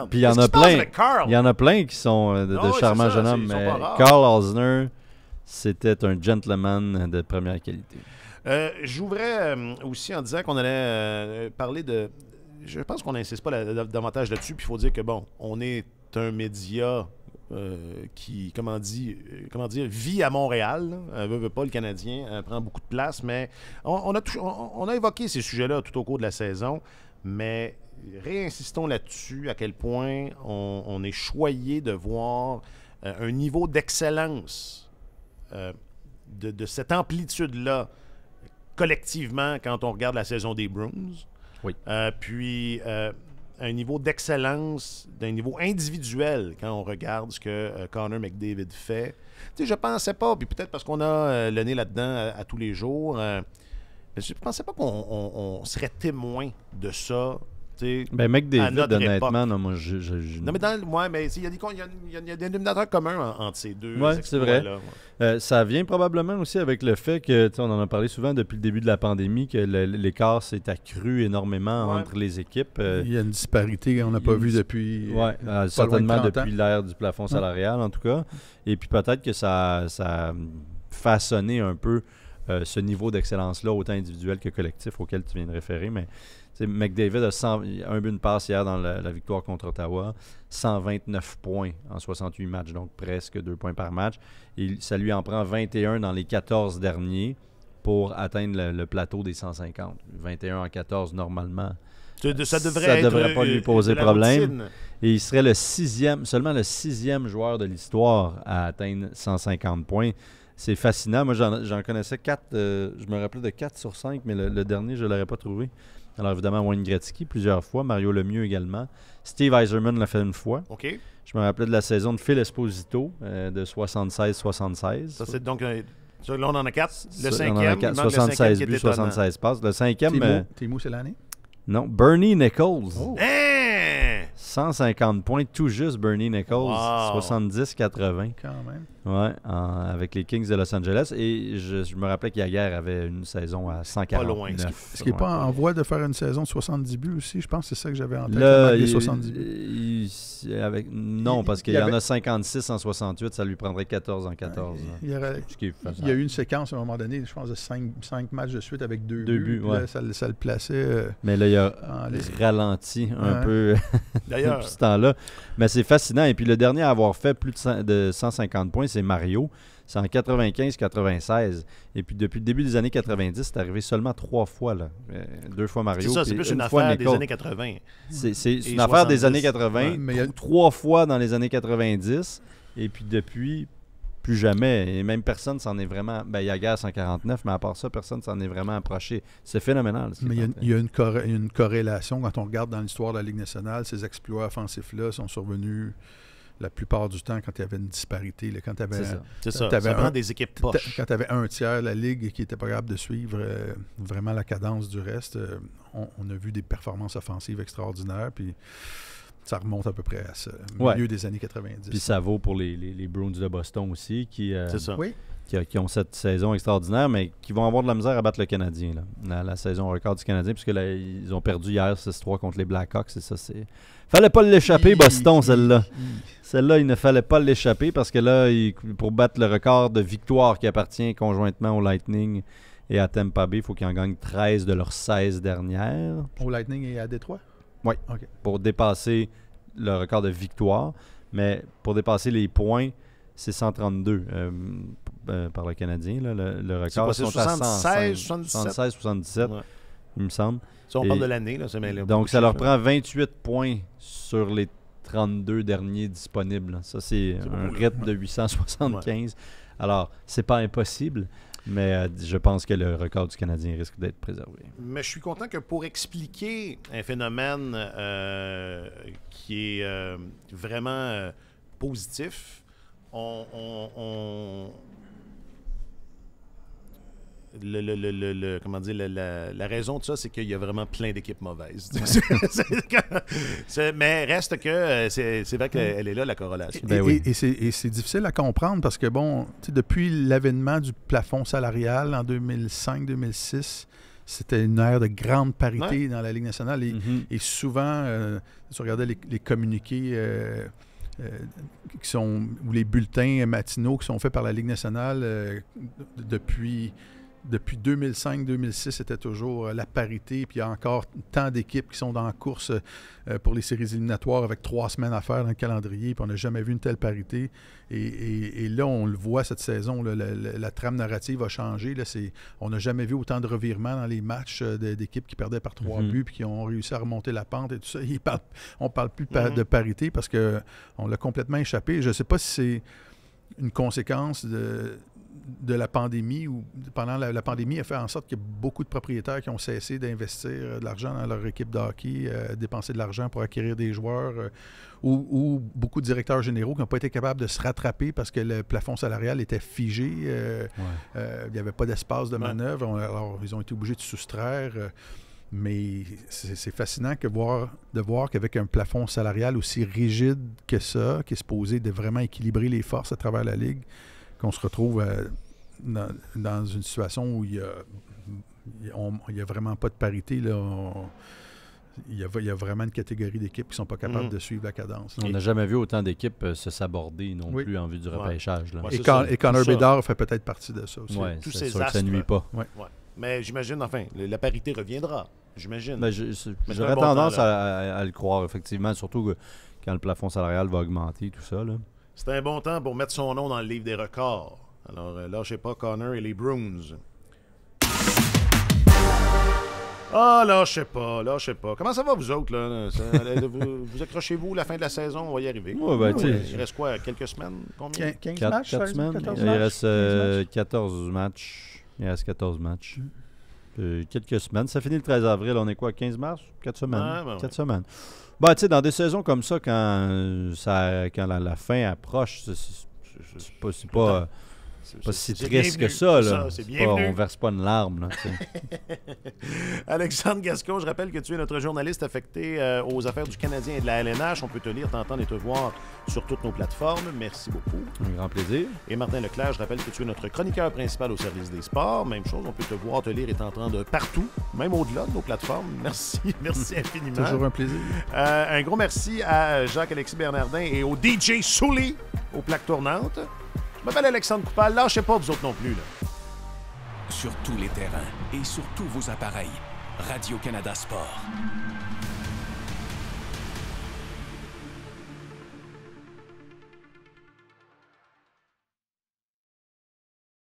Puis il y en a plein. Il y en a plein qui sont de charmants jeunes hommes, mais Carl Alsner, c'était un gentleman de première qualité. J'ouvrais aussi en disant qu'on allait parler de... Je pense qu'on n'insiste pas davantage là-dessus, puis il faut dire que, bon, on est un média qui, comment dire, vit à Montréal. Veut pas, le Canadien prend beaucoup de place, mais on a évoqué ces sujets-là tout au cours de la saison, mais réinsistons là-dessus, à quel point on est choyé de voir un niveau d'excellence de cette amplitude-là collectivement quand on regarde la saison des Bruins. Oui. Puis un niveau d'excellence, d'un niveau individuel quand on regarde ce que Connor McDavid fait. Tu sais, je pensais pas, puis peut-être parce qu'on a le nez là-dedans à tous les jours, je pensais pas qu'on serait témoin de ça. Ben, McDavid, honnêtement, non, moi, non, mais il y a des dénominateurs communs entre ces deux. Oui, c'est vrai. Ça vient probablement aussi avec le fait que, on en a parlé souvent depuis le début de la pandémie, que l'écart s'est accru énormément entre les équipes. Il y a une disparité qu'on n'a pas vue depuis. Oui, certainement depuis l'ère du plafond salarial, en tout cas. Et puis peut-être que ça a façonné un peu ce niveau d'excellence-là, autant individuel que collectif, auquel tu viens de référer, mais McDavid a un but, une passe hier dans la victoire contre Ottawa, 129 points en 68 matchs, donc presque 2 points par match. Et ça lui en prend 21 dans les 14 derniers pour atteindre le plateau des 150. 21 en 14 normalement. Ça devrait pas lui poser problème. Routine. Et il serait seulement le sixième joueur de l'histoire à atteindre 150 points. C'est fascinant. Moi, j'en connaissais 4. Je me rappelais de 4 sur 5, mais le dernier, je ne l'aurais pas trouvé. Alors, évidemment, Wayne Gretzky plusieurs fois. Mario Lemieux également. Steve Yzerman l'a fait une fois. OK. Je me rappelais de la saison de Phil Esposito de 76-76. Ça, c'est donc... là, on en a 4. Le cinquième, cinquième, il manque 76 le buts, 76 passes. Le cinquième... Timo, c'est l'année? Non, Bernie Nichols. Oh. 150 points, tout juste Bernie Nichols. Wow. 70-80. Quand même. Ouais, avec les Kings de Los Angeles. Et je me rappelais qu'Yaguer avait une saison à 149. Pas loin. Est-ce qu'il n'est pas en voie de faire une saison de 70 buts aussi? Je pense que c'est ça que j'avais en tête. Là, 70 buts. Non, parce qu'il y en a 56 en 68. Ça lui prendrait 14 en 14. Il y a eu une séquence à un moment donné, je pense, de 5 matchs de suite avec 2 buts. Ouais. Là, ça le plaçait. Mais là, il a ralenti un peu D'ailleurs, depuis ce temps-là. Mais c'est fascinant. Et puis le dernier à avoir fait plus de 150 points, c'est Mario. c'est en 95-96. Et puis depuis le début des années 90, c'est arrivé seulement 3 fois. Là. 2 fois Mario. C'est ça, c'est plus une affaire des années 80. C'est une affaire des années 80, mais 3 fois dans les années 90. Et puis depuis, plus jamais. Et même personne s'en est vraiment... Ben, il y a guerre 149, mais à part ça, personne s'en est vraiment approché. C'est phénoménal. Mais il y a une corrélation quand on regarde dans l'histoire de la Ligue nationale. Ces exploits offensifs-là sont survenus la plupart du temps quand il y avait une disparité. Là, quand tu avais, c'est ça. Ça prend des équipes poches. Quand tu avais un tiers de la Ligue qui n'était pas capable de suivre vraiment la cadence du reste, on a vu des performances offensives extraordinaires. Puis ça remonte à peu près à ça, au milieu des années 90. Puis ça vaut pour les Bruins de Boston aussi, qui ont cette saison extraordinaire, mais qui vont avoir de la misère à battre le Canadien. Là, la saison record du Canadien, puisque là, ils ont perdu hier 6-3 contre les Blackhawks. Et ça, c'est... Fallait pas l'échapper, Boston, celle-là. Celle-là, il ne fallait pas l'échapper, parce que là, pour battre le record de victoire qui appartient conjointement au Lightning et à Tampa Bay, il faut qu'ils en gagnent 13 de leurs 16 dernières. Au Lightning et à Détroit? Oui, pour dépasser le record de victoire. Mais pour dépasser les points, c'est 132 par le Canadien. Là, le record, c'est 76-77, il me semble. Ça, on parle de l'année. Là, donc, ça leur prend 28 points sur les 32 derniers disponibles. Ça, c'est un rythme de 875. Ouais. Alors, c'est pas impossible. Mais je pense que le record du Canadien risque d'être préservé. Mais je suis content que pour expliquer un phénomène qui est vraiment positif, comment dire, la raison de ça, c'est qu'il y a vraiment plein d'équipes mauvaises. Mais reste que c'est vrai qu'elle est là, la corrélation. Et c'est difficile à comprendre parce que, bon, depuis l'avènement du plafond salarial en 2005-2006, c'était une ère de grande parité dans la Ligue nationale. Et souvent, si on regardait les communiqués ou les bulletins matinaux qui sont faits par la Ligue nationale depuis 2005-2006, c'était toujours la parité. Puis il y a encore tant d'équipes qui sont dans la course pour les séries éliminatoires avec 3 semaines à faire dans le calendrier. Puis on n'a jamais vu une telle parité. Et là, on le voit cette saison, là, la trame narrative a changé. Là, on n'a jamais vu autant de revirements dans les matchs d'équipes qui perdaient par 3 buts puis qui ont réussi à remonter la pente et tout ça. On ne parle plus de parité parce qu'on l'a complètement échappé. Je ne sais pas si c'est une conséquence de la pandémie, ou pendant la pandémie a fait en sorte qu'il y a beaucoup de propriétaires qui ont cessé d'investir de l'argent dans leur équipe de hockey, dépenser de l'argent pour acquérir des joueurs, ou beaucoup de directeurs généraux qui n'ont pas été capables de se rattraper parce que le plafond salarial était figé. Il n'y avait pas d'espace de manœuvre. Alors, ils ont été obligés de soustraire. Mais c'est fascinant de voir qu'avec un plafond salarial aussi rigide que ça, qui est supposé de vraiment équilibrer les forces à travers la Ligue, qu'on se retrouve dans une situation où il n'y a vraiment pas de parité. Là. Il y a vraiment une catégorie d'équipes qui ne sont pas capables de suivre la cadence. On n'a jamais vu autant d'équipes se saborder non plus en vue du repêchage. Là. Et Connor Bedard fait peut-être partie de ça aussi. Tous ces astres, ça ne nuit pas. Mais j'imagine, la parité reviendra. J'imagine. J'aurais tendance à le croire, effectivement, surtout quand le plafond salarial va augmenter, tout ça. Là. C'est un bon temps pour mettre son nom dans le livre des records. Alors, lâchez pas Connor et les Bruins. Lâchez pas. Comment ça va, vous autres, là? Vous accrochez-vous la fin de la saison, on va y arriver. Il reste quoi, quelques semaines? Combien? 15 matchs? 4 semaines. 14 il reste 14 matchs. Il reste 14 matchs. Quelques semaines. Ça finit le 13 avril. On est quoi, 15 mars? 4 semaines. 4 semaines. Dans des saisons comme ça, quand la fin approche, c'est pas si triste que ça. Là. On verse pas une larme. Là, Alexandre Gascon, je rappelle que tu es notre journaliste affecté aux affaires du Canadien et de la LNH. On peut te lire, t'entendre et te voir sur toutes nos plateformes. Merci beaucoup. Un grand plaisir. Et Martin Leclerc, je rappelle que tu es notre chroniqueur principal au service des sports. Même chose, on peut te voir, te lire et t'entendre partout, même au-delà de nos plateformes. Merci infiniment. Toujours un plaisir. Un gros merci à Jacques-Alexis Bernardin et au DJ Souli aux plaques tournantes. Je m'appelle Alexandre Coupal. Lâchez pas, vous autres non plus. Là. Sur tous les terrains et sur tous vos appareils, Radio-Canada Sport.